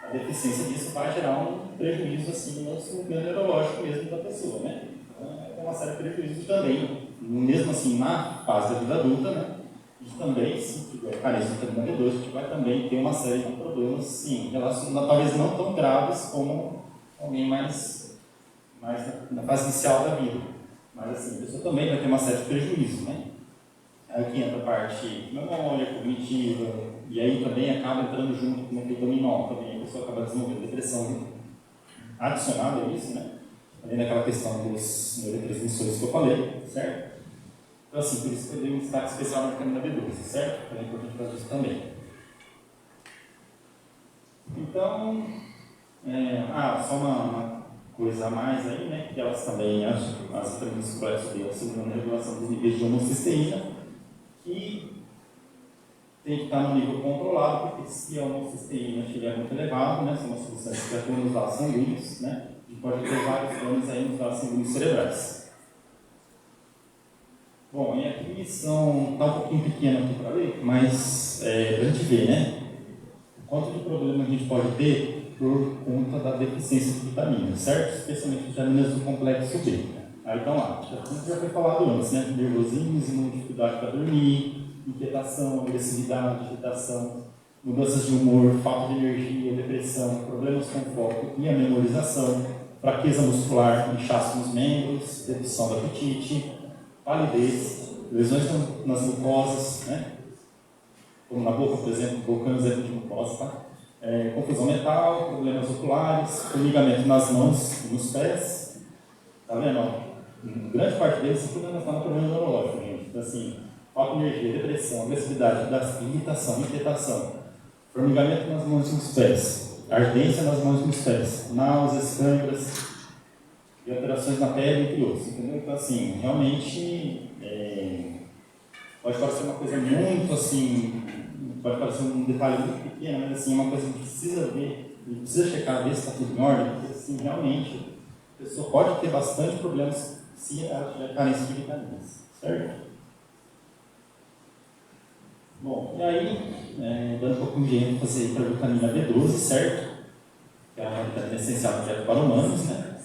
a deficiência disso vai gerar um prejuízo assim, no desenvolvimento neurológico mesmo da pessoa, né? Então, tem uma série de prejuízos também, mesmo assim na fase da vida adulta, né? E também, se tiver carência de vitamina B12, a gente vai também ter uma série de problemas, sim, relacionados, talvez não tão graves como alguém mais na fase inicial da vida. Mas, assim, a pessoa também vai ter uma série de prejuízos, né? Aí que entra a parte memória, cognitiva, e aí também acaba entrando junto com o efeito dominó, também a pessoa acaba desenvolvendo depressão adicionada a isso, né? Além daquela questão dos neurotransmissores que eu falei, certo? Então, assim, por isso que eu dei um destaque especial na vitamina B12, certo? É importante fazer isso também. Então, só uma coisa a mais aí, né? Que elas também, as vitaminas complexas delas, auxiliam na regulação dos níveis de homocisteína, que tem que estar no nível controlado, porque se a homocisteína estiver muito elevada, né? São uma substância que atua nos vasos sanguíneos, né? E pode ter vários danos aí nos vasos sanguíneos cerebrais. Bom, e aqui está um pouquinho pequeno aqui para ler, mas para a gente ver, né? Quanto de problema a gente pode ter por conta da deficiência de vitaminas, certo? Especialmente vitaminas do complexo B. Aí então lá, já foi falado antes, né? Nervosismo, dificuldade para dormir, inquietação, agressividade, irritação, mudanças de humor, falta de energia, depressão, problemas com foco e a memorização, fraqueza muscular, inchaço nos membros, redução do apetite, palidez, lesões nas mucosas, né? Como na boca, por exemplo, colocando exemplo de mucosa, tá? Confusão mental, problemas oculares, formigamento nas mãos e nos pés. Tá vendo? Grande parte deles tudo ainda está no problema neurológico, gente. Então, assim, falta de energia, depressão, agressividade, irritação, inquietação, formigamento nas mãos e nos pés, ardência nas mãos e nos pés, náuseas, câimbras e alterações na pele, entre outros, entendeu? Então, assim, realmente pode parecer uma coisa muito, assim, pode parecer um detalhe muito pequeno, mas, assim, é uma coisa que precisa ver, precisa checar, ver se está tudo em ordem, porque, assim, realmente, a pessoa pode ter bastante problemas se ela tiver carência de vitaminas, certo? Bom, e aí, dando um pouquinho de ênfase para a vitamina B12, certo? Que é uma vitamina essencial para humanos, né?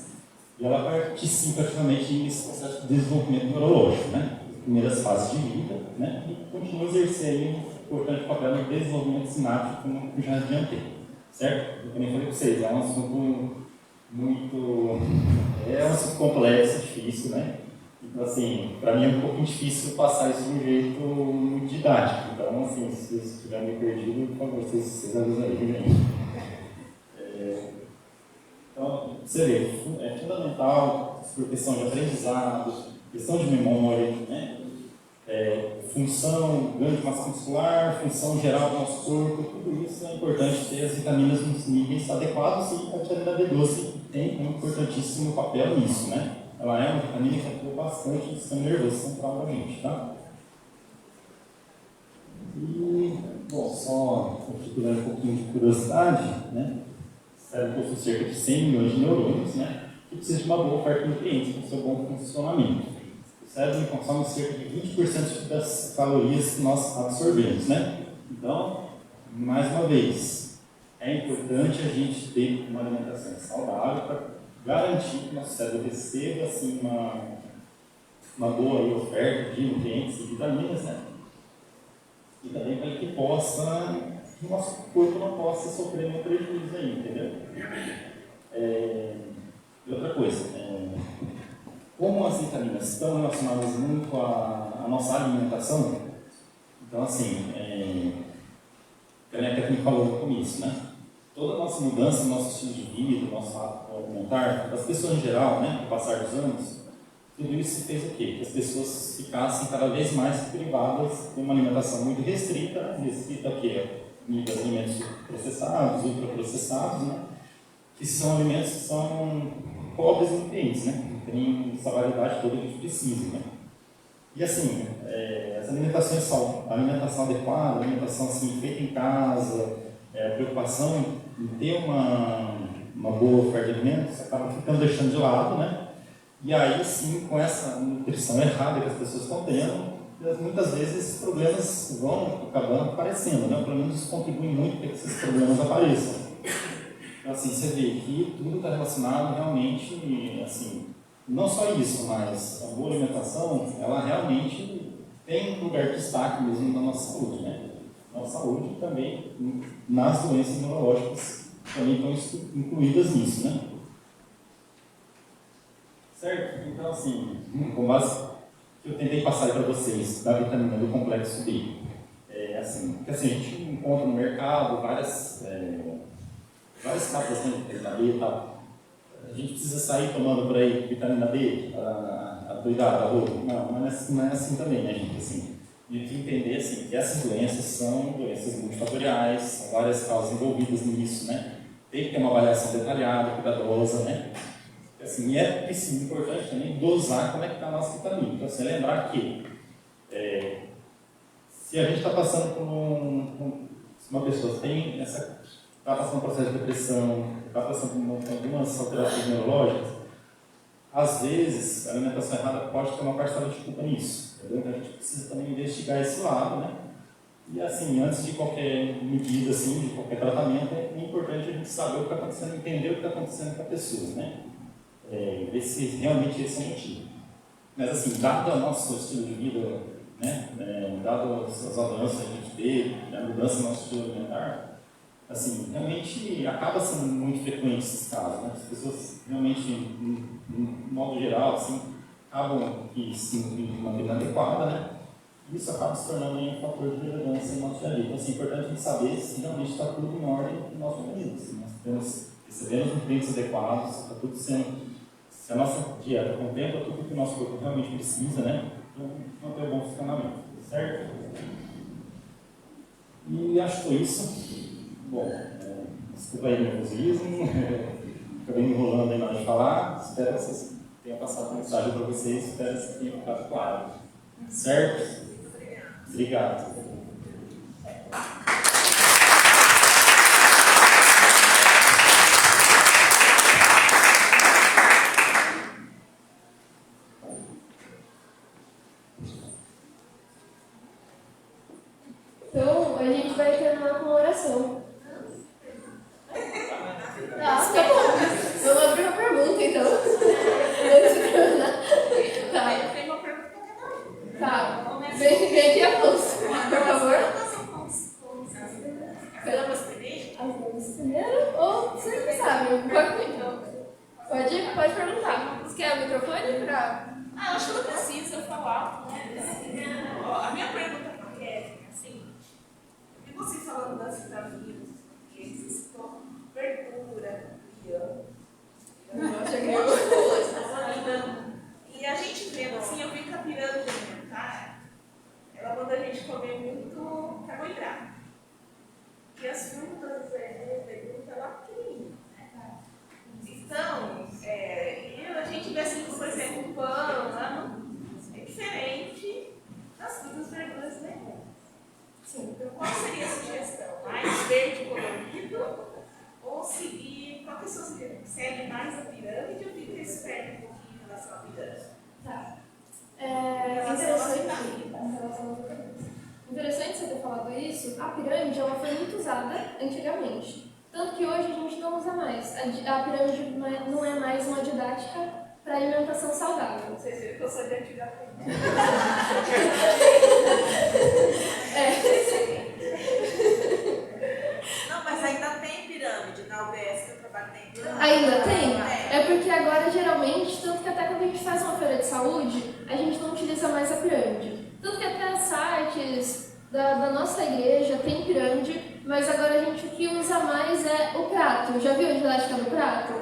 E ela participa ativamente nesse processo de desenvolvimento neurológico, né? As primeiras fases de vida, né? E continua a exercer aí um importante papel no desenvolvimento sináptico, como eu já adiantei, certo? Eu também falei para vocês, é um assunto muito... é um assunto complexo, difícil, né? Então, assim, para mim é um pouquinho difícil passar isso de um jeito muito didático. Então, assim, se vocês estiverem me perdido, por favor, vocês avisam aí, gente. Então, você vê, é fundamental por questão de aprendizado, questão de memória, né? Função, ganho de massa muscular, função geral do nosso corpo, tudo isso é importante ter as vitaminas nos níveis adequados e a vitamina B12 tem um importantíssimo papel nisso, né? Ela é uma vitamina que atua bastante no sistema nervoso central da gente, tá? E, bom, só articulando um pouquinho de curiosidade, né? O cérebro possui cerca de 100 milhões de neurônios, né? Que precisa de uma boa oferta de nutrientes para o seu bom funcionamento. O cérebro consome cerca de 20% das calorias que nós absorvemos, né? Então, mais uma vez, é importante a gente ter uma alimentação saudável para garantir que o nosso cérebro receba assim, uma boa aí, oferta de nutrientes e vitaminas, né? E também para que que o nosso corpo não possa sofrer nenhum prejuízo aí, entendeu? E outra coisa, como as vitaminas estão relacionadas muito à nossa alimentação, então assim, também a técnica falou no começo, né? Toda a nossa mudança no nosso estilo de vida, no nosso hábito alimentar, das pessoas em geral, né, com o passar dos anos, tudo isso fez o quê? Que as pessoas ficassem cada vez mais privadas de uma alimentação muito restrita o quê? Nível de alimentos processados, ultraprocessados, né? Que são alimentos que são pobres em nutrientes, né? Não tem essa variedade toda que a gente precisa, né? E assim, essa alimentação adequada, alimentação assim, feita em casa, a preocupação em ter uma boa oferta de alimentos, acaba ficando deixando de lado, né? E aí sim, com essa nutrição errada que as pessoas estão tendo, muitas vezes esses problemas vão acabando aparecendo, né? Pelo menos isso contribui muito para que esses problemas apareçam. Então, assim, você vê que tudo está relacionado realmente, assim, não só isso, mas a boa alimentação, ela realmente tem um lugar de destaque mesmo na nossa saúde, né? Nossa saúde também, nas doenças neurológicas, também estão incluídas nisso, né? Certo? Então, assim, com base que eu tentei passar para vocês da vitamina do complexo B, assim, porque assim, a gente encontra no mercado várias cápsulas de vitamina B e tal. A gente precisa sair tomando por aí vitamina B, a doidada, a roupa. Não é assim também, né, gente? Assim, a gente tem que entender assim, que essas doenças são doenças multifatoriais, são várias causas envolvidas nisso, né? Tem que ter uma avaliação detalhada, cuidadosa, né? Assim, é preciso, importante também dosar como é que está a nossa vitamina. Então, assim, lembrar que se a gente está passando se uma pessoa está passando por um processo de depressão, está passando por algumas alterações neurológicas, às vezes a alimentação errada pode ter uma parcela de culpa nisso. Entendeu? Então, a gente precisa também investigar esse lado, né? E assim, antes de qualquer medida, assim, de qualquer tratamento, é importante a gente saber o que está acontecendo, entender o que está acontecendo com a pessoa, né? Ver se realmente esse é o motivo. Mas assim, dado o nosso estilo de vida, né, dado as avanços que a gente teve, a mudança do nosso estilo alimentar, assim, realmente acaba sendo muito frequente esses casos, né? As pessoas realmente, no modo geral, assim, acabam que se nutrirem de maneira inadequada, né? E isso acaba se tornando um fator de relevância no nosso dia a dia. Então, assim, é importante a gente saber se realmente está tudo em ordem no nosso organismo, se nós recebemos nutrientes adequados, está tudo sendo... Se a nossa dieta contempla tudo que o nosso corpo realmente precisa, né? Então, não tem um bom funcionamento, certo? E acho que foi isso. Bom, desculpa aí o nervosismo, acabei me enrolando aí na hora de falar. Espero que vocês tenham passado a mensagem para vocês, espero que tenha ficado claro. Certo? Obrigado. terminar com uma oração. Ah, tá bom. Vamos abrir uma pergunta, então. Antes de terminar. Tá. Tem uma pergunta para cada um. Tá. Vem aqui, Afonso. Por favor. Vamos primeiro? As vamos primeiro? Ou você que sabe? Pode perguntar. Você quer o microfone para... Ah, acho que não precisa falar. Ó, a minha pergunta para a Kevin, assim, e você falando das vitaminas, que citou verdura, piano, muitas coisas, e a gente vendo assim, eu vi que a pirâmide alimentar, ela manda a gente comer muito carboidrato. E as frutas, legumes, ela pequenininha. Então, e a gente vê assim, por exemplo, o pão, né? É diferente das frutas, verduras e legumes. Sim. Então, qual seria a sugestão? Mais verde colorido ou seguir, qual que é a sua sugestão? Segue mais a pirâmide ou fica esperto um pouquinho em relação à pirâmide? Tá. Interessante você ter falado isso. A pirâmide ela foi muito usada antigamente. Tanto que hoje a gente não usa mais. A pirâmide não é mais uma didática para alimentação saudável. Vocês viram que eu sou de antigamente. Não, mas ainda tem pirâmide na UBS que eu trabalho, tem pirâmide. Ainda tem? É porque agora, geralmente, tanto que até quando a gente faz uma feira de saúde, a gente não utiliza mais a pirâmide. Tanto que até sites da nossa igreja tem pirâmide, mas agora a gente o que usa mais é o prato. Já viu a didática do prato?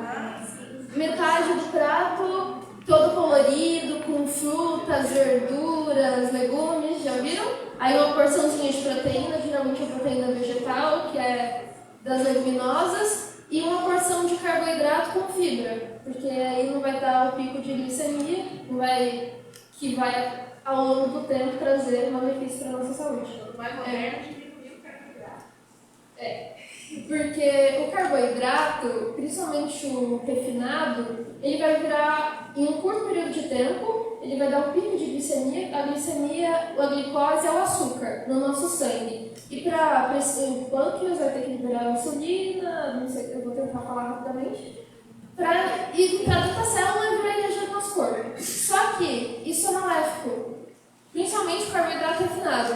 Metade do prato, todo colorido, com frutas, verduras, legumes, já viram? Aí uma porçãozinha de proteína, geralmente a proteína vegetal, que é das leguminosas, e uma porção de carboidrato com fibra, porque aí não vai dar o pico de glicemia, que vai ao longo do tempo trazer malefício para a nossa saúde. O mais moderno diminuir o carboidrato. Porque o carboidrato, principalmente o refinado, ele vai virar, em um curto período de tempo, ele vai dar um pico de glicemia. A glicose é o açúcar no nosso sangue. E para o pâncreas vai ter que liberar a insulina, não sei, eu vou tentar falar rapidamente. E para toda célula virar energia do nosso corpo. Só que isso é maléfico, principalmente o carboidrato refinado.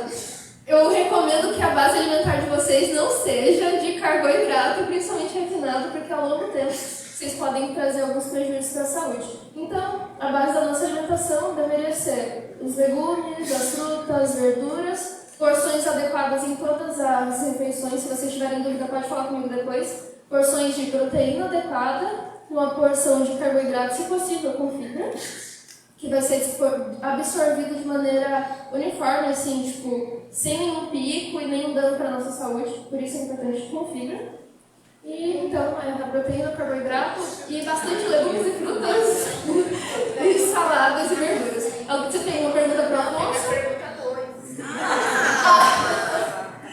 Eu recomendo que a base alimentar de vocês não seja de carboidrato, principalmente refinado, porque ao longo do tempo vocês podem trazer alguns prejuízos para a saúde. Então, a base da nossa alimentação deveria ser os legumes, as frutas, verduras, porções adequadas em todas as refeições. Se vocês tiverem dúvida, pode falar comigo depois. Porções de proteína adequada, uma porção de carboidrato, se possível, com fibra, que vai ser absorvido de maneira uniforme, assim, tipo, sem nenhum pico e nenhum dano para a nossa saúde, por isso é importante com fibra. E então, a proteína, carboidrato e bastante legumes e frutas, e saladas e verduras. Você tem uma pergunta para o Afonso? Pergunta 2.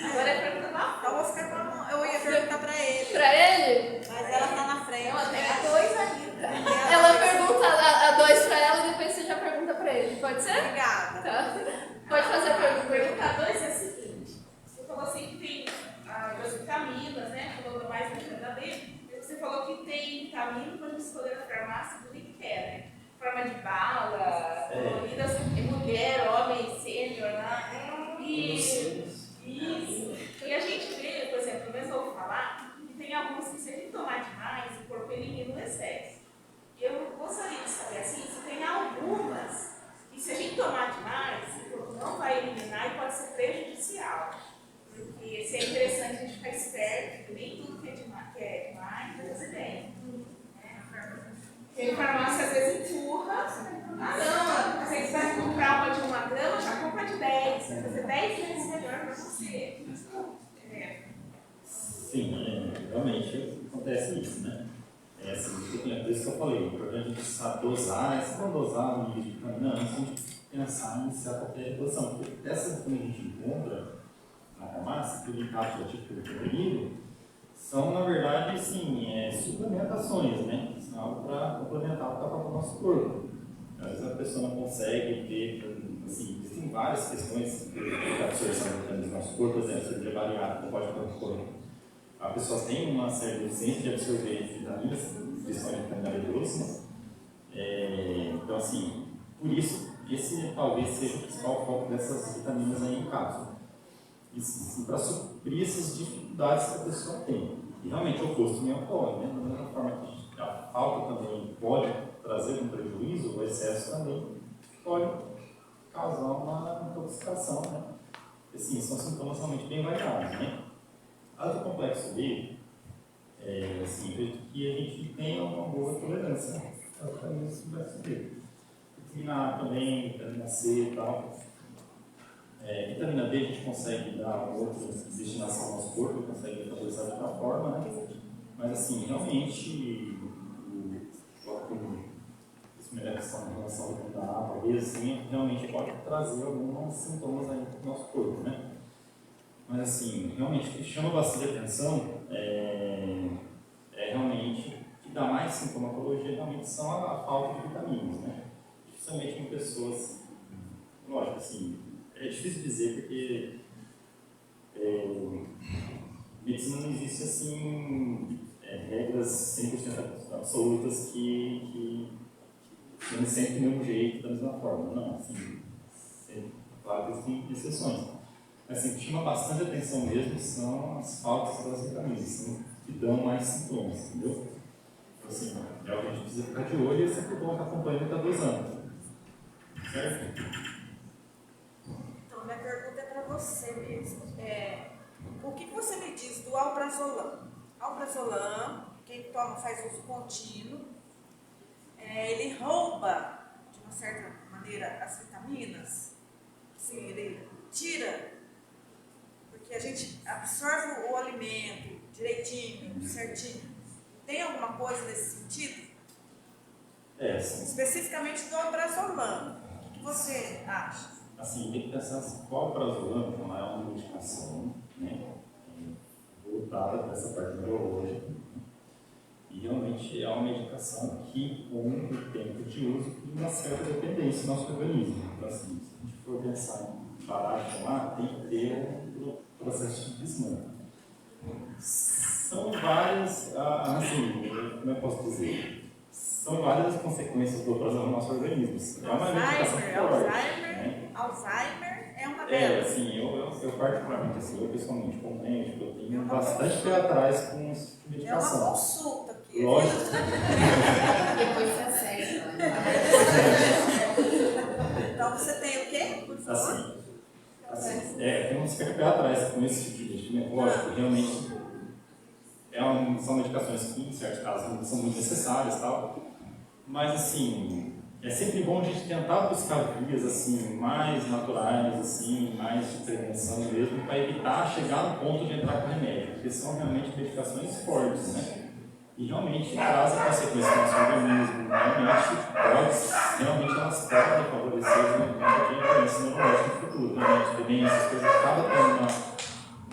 Agora é pergunta da Oscar. Eu ia perguntar para ele. Para ele? Mas ela tá na frente. Tem 2 ainda. Ela pergunta a 2 para ela e depois você já pergunta para ele. Pode ser? Obrigada. Tá. Pode fazer a pergunta. Pergunta 2 é a seguinte. Você falou assim que tem as vitaminas, né? Falou mais da vitamina D. Você falou que tem vitamina para você poder na farmácia do que quer, né? Forma de bala, coloridas, mulher, homem, sênior, né? Isso. E a gente vê, por exemplo, mesmo eu vou falar, que tem algumas que se a gente tomar demais, o corpo elimina o excesso. Eu gostaria de saber assim, se tem algumas que se a gente tomar demais, o corpo não vai eliminar e pode ser prejudicial. Porque se é interessante a gente ficar esperto, que nem tudo que é demais vai fazer bem. Porque a farmácia às vezes empurra. Não, você vai comprar uma de 1 grama, já compra de 10. Vai fazer 10 vezes melhor para você. Sim, realmente acontece isso, né? É por isso que eu falei, o importante é a gente saber dosar, se não dosar no nível de vitamina, antes a gente pensar em iniciar qualquer dosação. Porque essas que a gente encontra na farmácia, que o cápsula tipo comprimido, são na verdade assim, suplementações, né? São algo para complementar o que está para o nosso corpo. Às vezes a pessoa não consegue ter assim, existem várias questões de absorção de vitaminas no nosso corpo, por exemplo, cirurgia bariátrica pode acontecer. A pessoa tem uma certa deficiência de absorver vitaminas, principalmente vitamina B12, então, assim, por isso, esse talvez seja o principal foco dessas vitaminas aí em cápsula. Para suprir essas dificuldades que a pessoa tem. E realmente o oposto também ocorre, né? Da mesma forma que a falta também pode trazer um prejuízo, o excesso também pode causar uma intoxicação, né? Assim, são sintomas realmente bem variados, né? A do complexo B, assim, acredito que a gente tenha uma boa tolerância, né? Para esse complexo B. Vitamina A também, vitamina C e tal. Vitamina D a gente consegue dar outra destinação ao nosso corpo, consegue metabolizar de outra forma, né? Mas assim, realmente, isso me leva a relação à vitamina A, talvez assim, realmente pode trazer alguns sintomas aí para o nosso corpo, né? Mas assim, realmente o que chama bastante atenção realmente, o que dá mais sintomatologia realmente são a falta de vitaminas, né? Principalmente em pessoas, lógico, assim, é difícil dizer porque medicina não existe assim regras 100% absolutas que sempre do mesmo jeito, da mesma forma. Não, assim, claro que existem exceções. Mas assim, o que chama bastante atenção mesmo são as faltas das vitaminas, que dão mais sintomas, entendeu? Então, assim, é o que a gente precisa ficar de olho e é sempre bom estar acompanhando e estar dosando. Certo? Então, minha pergunta é para você mesmo. O que você me diz do alprazolam? Alprazolam, quem toma faz uso contínuo, ele rouba, de uma certa maneira, as vitaminas? Sim, ele tira, porque a gente absorve o alimento direitinho, certinho. Tem alguma coisa nesse sentido? Sim. Especificamente do alprazolam. O que você acha? Assim, tem que pensar assim, qual alprazolam é uma medicação, né, voltada para essa parte neurológica, e realmente é uma medicação que, com o tempo de uso, tem uma certa dependência no nosso organismo. Então, assim, se a gente for pensar em parar de tomar, tem que ter um processo de desmame. São várias, assim, como eu posso dizer? São várias as consequências do alprazolam no nosso organismo. É uma medicação forte, né? Alzheimer é uma delas. Assim, eu particularmente, assim, eu pessoalmente, como médico, eu tenho bastante pé atrás com esse tipo de medicação. É uma consulta aqui. Lógico. Depois você aceita. Então você tem o quê? Por favor? Tem um certo pé atrás com esse tipo de medicamento. Lógico, realmente são medicações que, em certos casos, são muito necessárias e tal. Mas, assim, é sempre bom a gente tentar buscar vias assim, mais naturais, assim, mais de prevenção mesmo, para evitar chegar no ponto de entrar com remédio, porque são realmente medicações fortes, né? E realmente trazem consequências no nosso organismo, realmente elas podem favorecer o desenvolvimento de doença neurológica no futuro, realmente também essas coisas acabam tendo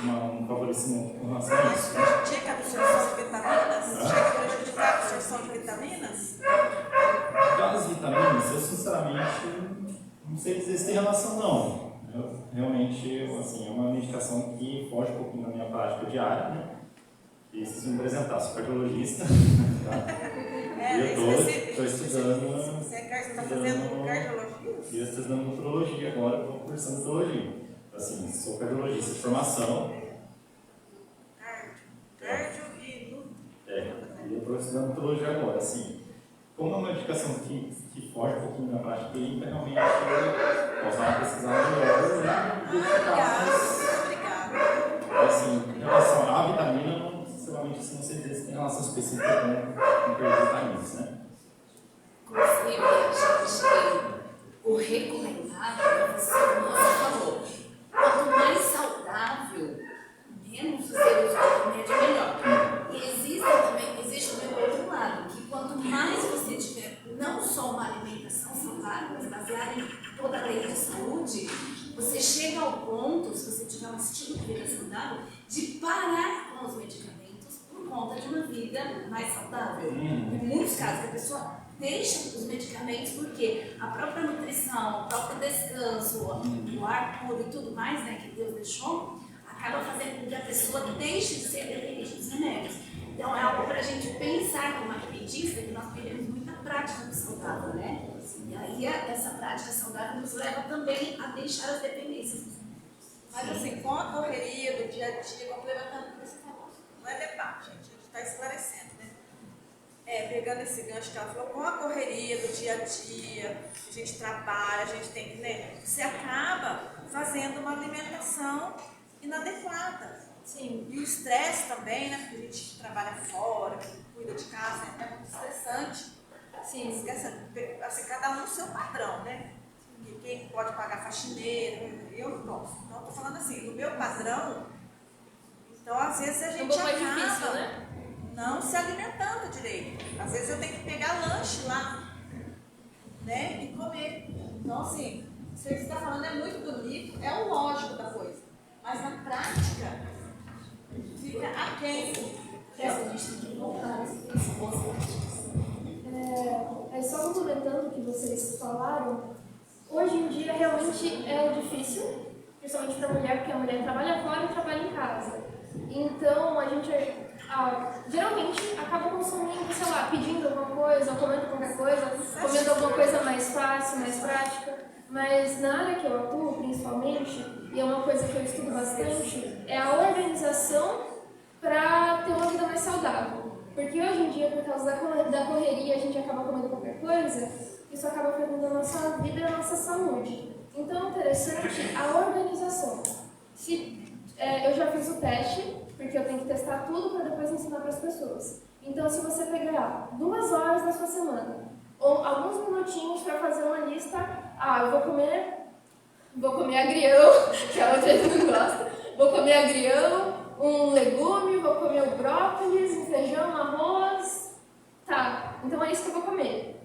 um favorecimento com relação a isso. Prejudica a absorção de vitaminas? Chega a prejudicar a absorção de vitaminas? Das vitaminas, eu sinceramente não sei dizer se tem relação não. Realmente, assim, é uma medicação que foge um pouquinho da minha prática diária, né? E se me apresentar, sou cardiologista, tá? E eu estou estudando. Você está fazendo cardiologia? E eu estou estudando nutrologia agora, estou cursando nutrologia. Assim, sou cardiologista de formação. Cardio e nutro. E eu estou estudando nutrologia agora, assim. Como é uma medicação que foge um pouquinho da prática clínica, realmente eu posso dar uma pesquisada melhor e identificar mais. Assim, em relação à vitamina, não, sinceramente, assim, não sei dizer se tem relação específica com perder vitaminas, né? Inclusive, a gente, o recomendado, como você falou, quanto mais saudável, menos você usa o remédio, melhor. E existe também o outro lado, que quanto mais você tiver não só uma alimentação saudável, mas baseada em toda a lei de saúde, você chega ao ponto, se você tiver um estilo de vida saudável, de parar com os medicamentos por conta de uma vida mais saudável. Em muitos casos, a pessoa deixa os medicamentos, porque a própria nutrição, o próprio descanso, o ar puro e tudo mais, né, que Deus deixou, acaba fazendo com que a pessoa deixe de ser dependente dos remédios. Então é algo para a gente pensar como arquipedista, que nós queremos muita prática do saudável, né? E aí essa prática saudável nos leva também a deixar as dependências. Mas assim, com a correria do dia a dia, complementando o que você falou, não é debate, gente, a gente está esclarecendo, né? Pegando esse gancho que ela falou, com a correria do dia a dia, a gente trabalha, a gente tem que, né? Você acaba fazendo uma alimentação inadequada. Sim. E o estresse também, né? Porque a gente trabalha fora, cuida de casa, é muito estressante. Sim. Esquece, assim, cada um no seu padrão, né? E quem pode pagar faxineiro, eu não posso. Então, eu tô falando assim, no meu padrão, então às vezes a gente um pouco mais acaba difícil, né? não se alimentando direito. Às vezes eu tenho que pegar lanche lá, né? E comer. Então, assim, isso que você está falando é muito bonito, é o lógico da coisa. Mas na prática, fica aquém. A gente tem que voltar às boas práticas. Só complementando o que vocês falaram, hoje em dia realmente é difícil, principalmente para a mulher, porque a mulher trabalha fora e trabalha em casa. Então a gente geralmente acaba consumindo, sei lá, pedindo alguma coisa, ou comendo qualquer coisa, comendo alguma coisa mais fácil, mais prática. Mas na área que eu atuo, principalmente, e é uma coisa que eu estudo bastante, é a organização para ter uma vida mais saudável. Porque hoje em dia, por causa da correria, a gente acaba comendo qualquer coisa, isso acaba afetando a nossa vida e a nossa saúde. Então é interessante a organização. Eu já fiz o teste, porque eu tenho que testar tudo para depois ensinar para as pessoas. Então, se você pegar 2 horas da sua semana, ou alguns minutinhos para fazer uma lista, eu vou comer agrião, que a outra não gosta, vou comer agrião, um legume, vou comer o brócolis, um feijão, arroz. Tá, então é isso que eu vou comer.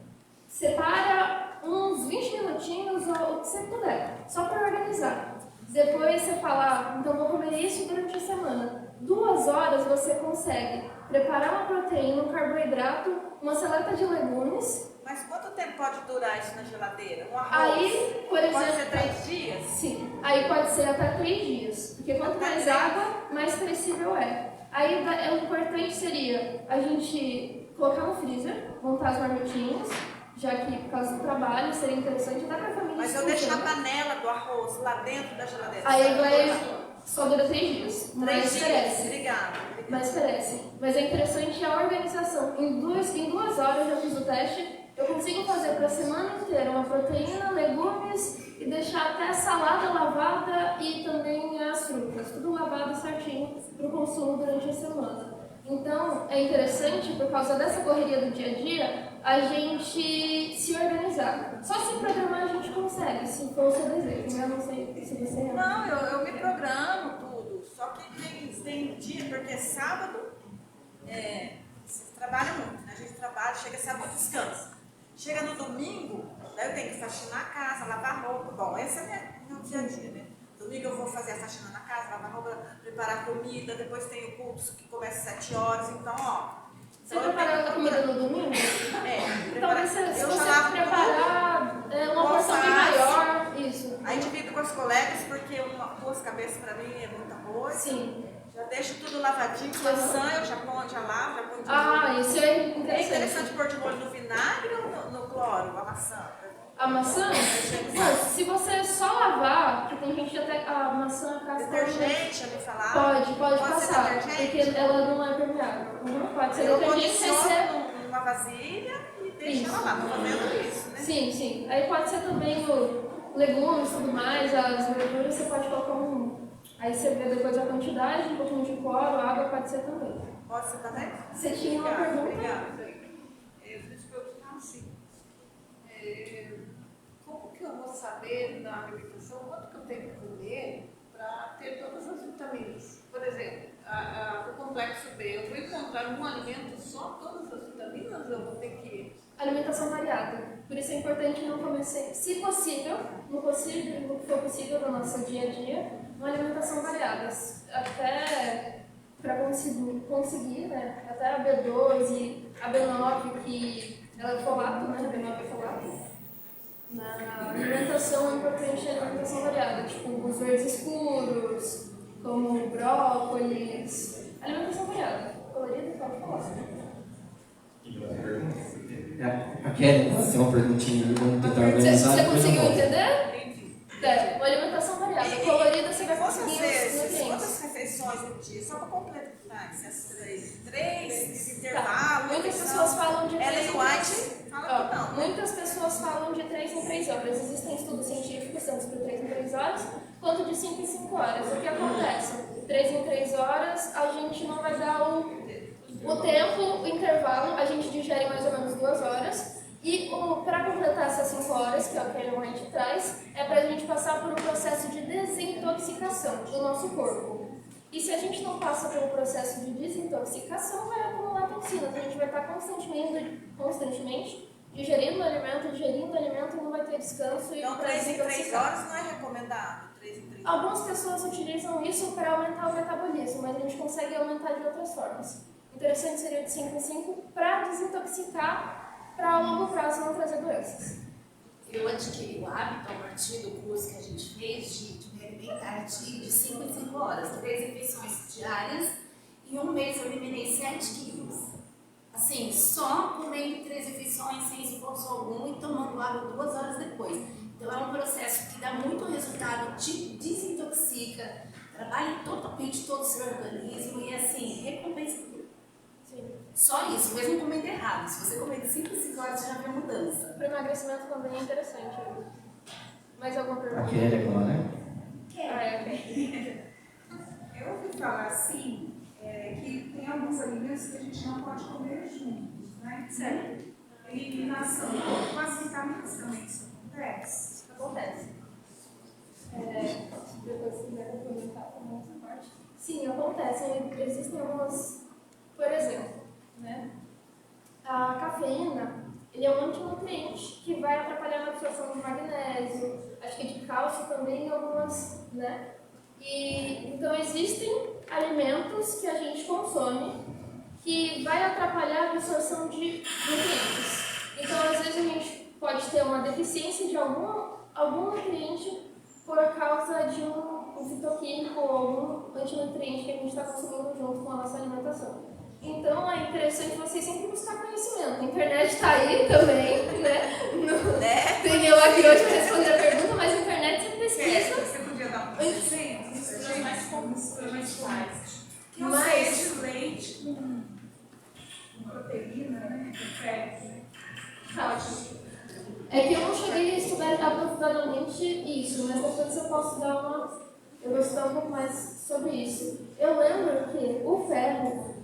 Separa uns 20 minutinhos ou o que você puder, só para organizar. Depois você fala, então vou comer isso durante a semana. 2 horas você consegue preparar uma proteína, um carboidrato, uma salada de legumes. Mas quanto tempo pode durar isso na geladeira? Um arroz? Aí, por exemplo... Pode ser 3 dias? Sim, aí pode ser até 3 dias. Porque quanto mais água, mais perecível é. Aí o importante seria a gente colocar no freezer, montar as marmitinhas, já que por causa do trabalho seria interessante até para a família. Mas eu deixo a panela do arroz lá dentro da geladeira. Aí só dura 3 dias. 3 dias, perece. obrigada. Mas perece. Mas é interessante a organização. Em 2 horas eu já fiz o teste. Eu consigo fazer para a semana inteira uma proteína, legumes e deixar até a salada lavada e também as frutas. Tudo lavado certinho para o consumo durante a semana. Então, é interessante, por causa dessa correria do dia a dia, a gente se organizar. Só se programar a gente consegue, se for o seu desejo. Eu não sei se você... Não, eu me programo tudo. Só que tem dia, porque sábado, você trabalha muito, né? A gente trabalha, chega sábado, descansa. Chega no domingo, daí eu tenho que faxinar a casa, lavar roupa. Bom, esse é meu dia a dia, né? Domingo eu vou fazer a faxina na casa, lavar roupa, preparar comida, depois tem o culto que começa às 7 horas, então, Você prepara a comida no domingo? Então, se eu você já lavo preparar uma porção bem maior, isso. Aí divido com as colegas, porque 2 cabeças para mim é muita coisa. Sim. Já deixo tudo lavadinho, maçã eu já lavo, já ponho de molho. Isso é interessante. É interessante pôr de molho no vinagre ou no cloro, a maçã? A maçã? Não, se você só lavar, porque tem gente que até a maçã, a casca... Detergente, já me falaram? Pode passar, ser detergente? porque ela não é permeável. Pode ser Eu detergente sem ser... condiciono numa vasilha e deixo ela lá, tô fazendo isso, né? Sim. Aí pode ser também o legumes e tudo mais, as verduras, você pode colocar Aí você vê depois a quantidade, um pouquinho de cloro, água pode ser também. Pode ser também? Você tinha uma pergunta? Obrigada. Eu queria te perguntar assim, como que eu vou saber na alimentação quanto que eu tenho que comer para ter todas as vitaminas? Por exemplo, o complexo B, eu vou encontrar num alimento só todas as vitaminas ou eu vou ter que... Alimentação variada. Por isso é importante não comer sempre. Se possível, no que for possível no nosso dia a dia, uma alimentação variada. Até para conseguir, né? Até a B12 e a B9 que Ela é folato, né? A B9 é folato. Na alimentação é importante a alimentação variada, tipo os verdes escuros, como brócolis. Alimentação variada. Colorida, pode falar. A Kelly, tem uma perguntinha ali, vamos tentar organizar. Você conseguiu entender? É, uma alimentação variada. Colorida você vai conseguir os nutrientes. Quantas refeições no dia? Só para completar essas três intervalos. Muitas pessoas falam de Ellen 3 em 3. White fala que não. Muitas pessoas falam de 3 em 3 horas. Existem estudos científicos, tanto para 3 em 3 horas, quanto de 5 em 5 horas. O que acontece? 3 em 3 horas, a gente não vai dar o tempo, o intervalo, a gente digere mais ou menos 2 horas. E para completar essas 5 horas, que é o que a Ellen White traz, é para a gente passar por um processo de desintoxicação do nosso corpo. E se a gente não passa pelo processo de desintoxicação, vai acumular toxinas. A gente vai estar constantemente digerindo o alimento e não vai ter descanso. Então, 3 em 3 horas não é recomendado? 3 em 3 horas. Algumas pessoas utilizam isso para aumentar o metabolismo, mas a gente consegue aumentar de outras formas. Interessante seria de 5 em 5 para desintoxicar, para a longo prazo não trazer doenças. Eu adquiri o hábito a partir do curso que a gente fez de me alimentar de 5 em 5 horas, 3 refeições diárias, e um mês eu eliminei 7 quilos. Assim, só comendo 3 refeições sem esforço algum e tomando água 2 horas depois. Então é um processo que dá muito resultado, te desintoxica, trabalha totalmente todo o seu organismo e assim, recompensa. Sim. Só isso, mesmo comendo errado. Se você comer de 5 em 5 horas, você já vê mudança. Para emagrecimento também é interessante. Mais alguma pergunta? A Kelly agora, né? Ok. Eu ouvi falar assim, que tem alguns alimentos que a gente não pode comer juntos, né? Certo. Eliminação. Com as vitaminas também isso acontece? Acontece. Depois, se quiser complementar também essa parte. Sim, acontece. Existem algumas... Por exemplo, né? A cafeína, ele é um antinutriente que vai atrapalhar na absorção de magnésio, acho que de cálcio também em algumas, né? E, então existem alimentos que a gente consome que vai atrapalhar a absorção de nutrientes. Então, às vezes a gente pode ter uma deficiência de algum nutriente por causa de um fitoquímico ou algum antinutriente que a gente está consumindo junto com a nossa alimentação. Então é interessante vocês sempre buscar conhecimento. A internet está aí também, né? Tem eu aqui hoje para responder a pergunta, mas a internet você pesquisa. Você podia dar um exemplo? Isso é mais comuns que a gente faz. Que eu sei de leite com proteína, né? Com ferro, né? Ótimo. É que eu não cheguei a estudar aprofundadamente isso, mas depois eu posso dar uma... Eu vou estudar um pouco mais sobre isso. Eu lembro que o ferro,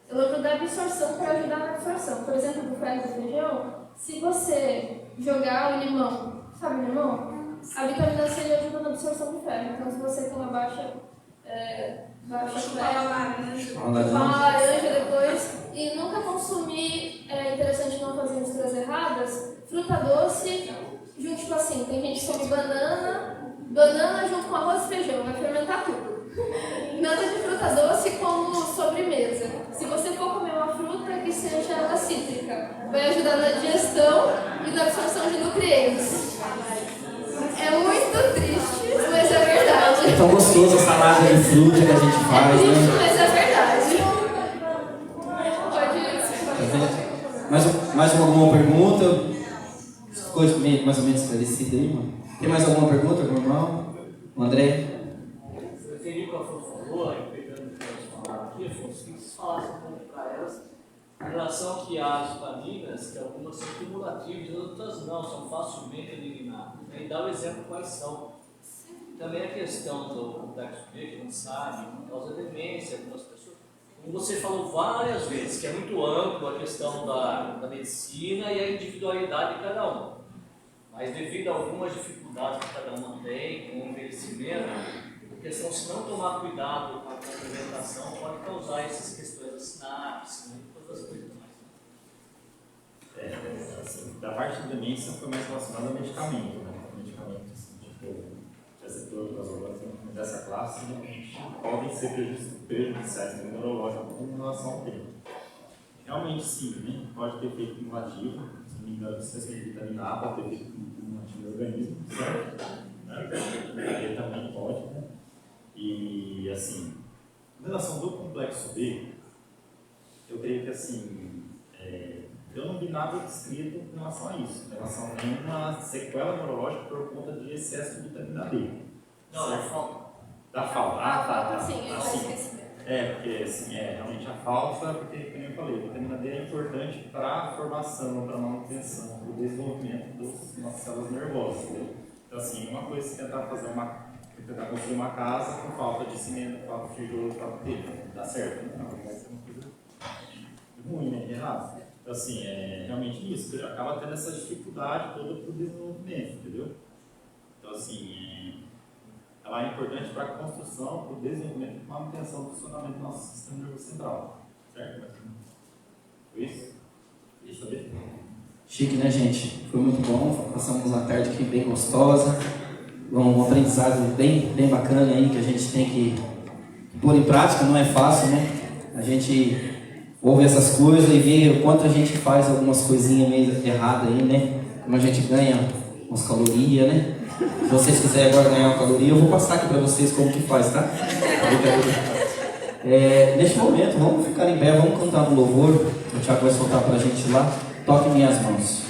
eu lembro da absorção para ajudar na absorção. Por exemplo, do ferro do feijão, se você jogar o limão, sabe o limão? A vitamina C ajuda na absorção do ferro. Então, se você tem uma baixa ferro, uma laranja depois, e nunca consumir, é interessante não fazer misturas erradas, fruta doce, junto tipo assim, tem gente que come banana junto com arroz e feijão, vai fermentar tudo. Nada de fruta doce como sobremesa. Se você for comer uma fruta, que seja ela cítrica, vai ajudar na digestão e na absorção de nutrientes. É muito triste, mas é verdade. É tão gostoso a salada de fruta que a gente faz, É triste, né? mas é verdade. Mais alguma pergunta? Ficou meio, mais ou menos esclarecido aí, mano? Tem mais alguma pergunta, meu irmão? O André? Eu entendi qual foi a favor, pegando o que elas falaram aqui, Afonso, que vocês falassem um pouco para elas em relação que há vitaminas, que algumas são cumulativas e outras não, são facilmente eliminadas. E dá o exemplo quais são. Também a questão do complexo B, que não sabe, causa demência, algumas pessoas. Como você falou várias vezes, que é muito amplo a questão da medicina e a individualidade de cada um. Mas devido a algumas dificuldades que cada um tem com o envelhecimento, a questão, se não tomar cuidado com a complementação, pode causar essas questões da sinapse, né, e todas as coisas mais. Assim, da parte de demência foi mais relacionada ao medicamento, né? Medicamentos, assim, tipo, receptor, prazolam, dessa classe, né, podem ser prejudiciais no neurológico com relação ao tempo. realmente sim, né? Pode ter efeito cumulativo, se não me engano, se você vitamina A pode ter efeito cumulativo no organismo, certo? Ele também pode, né? E assim, em relação do complexo B, eu creio que assim, eu não vi nada descrito em relação a isso, em relação a nenhuma sequela neurológica por conta de excesso de vitamina D. Não, é falta. Da falta. Tá. Sim, eu já Assim, esqueci. porque assim, realmente a falta, porque, como eu falei, a vitamina D é importante para a formação, para a manutenção, para o desenvolvimento das nossas células nervosas. Entendeu? Então, assim, uma coisa é tentar tentar construir uma casa com falta de cimento, falta de tijolo, falta de telha. Dá certo, né? Não, vai ser uma coisa ruim, né? Errado. Então, assim, realmente isso. Você acaba tendo essa dificuldade toda para o desenvolvimento, entendeu? Então, assim, ela é importante para a construção, para o desenvolvimento e manutenção do funcionamento do nosso sistema nervoso central. Certo? Foi isso? Queria saber? Chique, né, gente? Foi muito bom. Passamos uma tarde aqui bem gostosa. Um aprendizado bem bacana aí que a gente tem que pôr em prática. Não é fácil, né? A gente ouve essas coisas e vê o quanto a gente faz algumas coisinhas meio erradas aí, né? Como a gente ganha umas calorias, né? Se vocês quiserem agora ganhar uma caloria, eu vou passar aqui para vocês como que faz, tá? Neste momento, vamos ficar em pé, vamos cantar no louvor. O Thiago vai soltar para a gente lá. Toque em minhas mãos.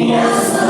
Minhas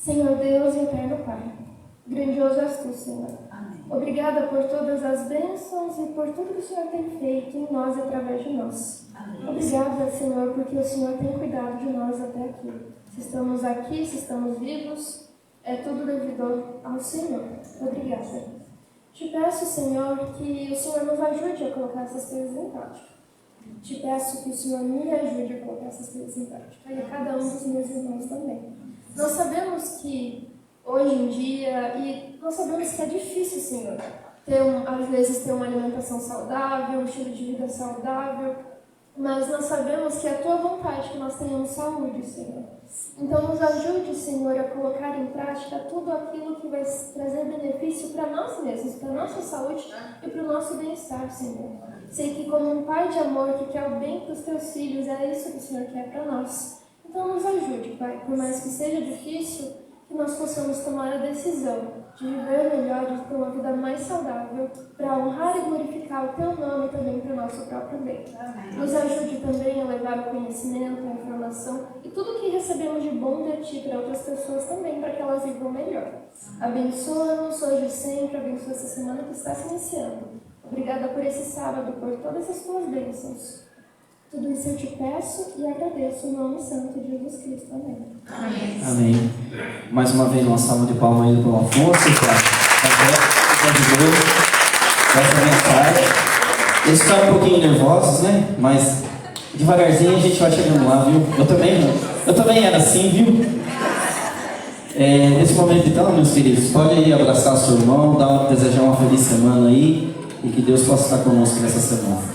Senhor Deus e eterno Pai, grandioso és tu, Senhor. Obrigada por todas as bênçãos e por tudo que o Senhor tem feito em nós e através de nós. Obrigada, Senhor, porque o Senhor tem cuidado de nós até aqui. Se estamos aqui, se estamos vivos, é tudo devido ao Senhor. Obrigada. Te peço, Senhor, que o Senhor nos ajude a colocar essas coisas em prática. Te peço que o Senhor me ajude a colocar essas coisas em prática. E a cada um dos meus irmãos também. Nós sabemos que hoje em dia, e nós sabemos que é difícil, Senhor, às vezes ter uma alimentação saudável, um estilo de vida saudável, mas nós sabemos que é a Tua vontade que nós tenhamos saúde, Senhor. Então nos ajude, Senhor, a colocar em prática tudo aquilo que vai trazer benefício para nós mesmos, para a nossa saúde e para o nosso bem-estar, Senhor. Sei que como um Pai de amor que quer o bem para os Teus filhos, é isso que o Senhor quer para nós. Então nos ajude, Pai, por mais que seja difícil, que nós possamos tomar a decisão de viver melhor e ter uma vida mais saudável para honrar e glorificar o Teu nome também para o nosso próprio bem. Nos ajude também a levar o conhecimento, a informação e tudo que recebemos de bom de Ti para outras pessoas também, para que elas vivam melhor. Abençoa-nos hoje e sempre, abençoa essa semana que está se iniciando. Obrigada por esse sábado, por todas as Tuas bênçãos. Tudo isso eu te peço e agradeço em nome santo de Jesus Cristo. Amém. Amém. Mais uma vez, uma salva de palmas aí para o Afonso, para essa mensagem. Eles ficaram um pouquinho nervosos, né? Mas devagarzinho a gente vai chegando lá, viu? Eu também era assim, viu? Nesse momento, então, meus queridos, pode aí abraçar o seu irmão, desejar uma feliz semana aí e que Deus possa estar conosco nessa semana.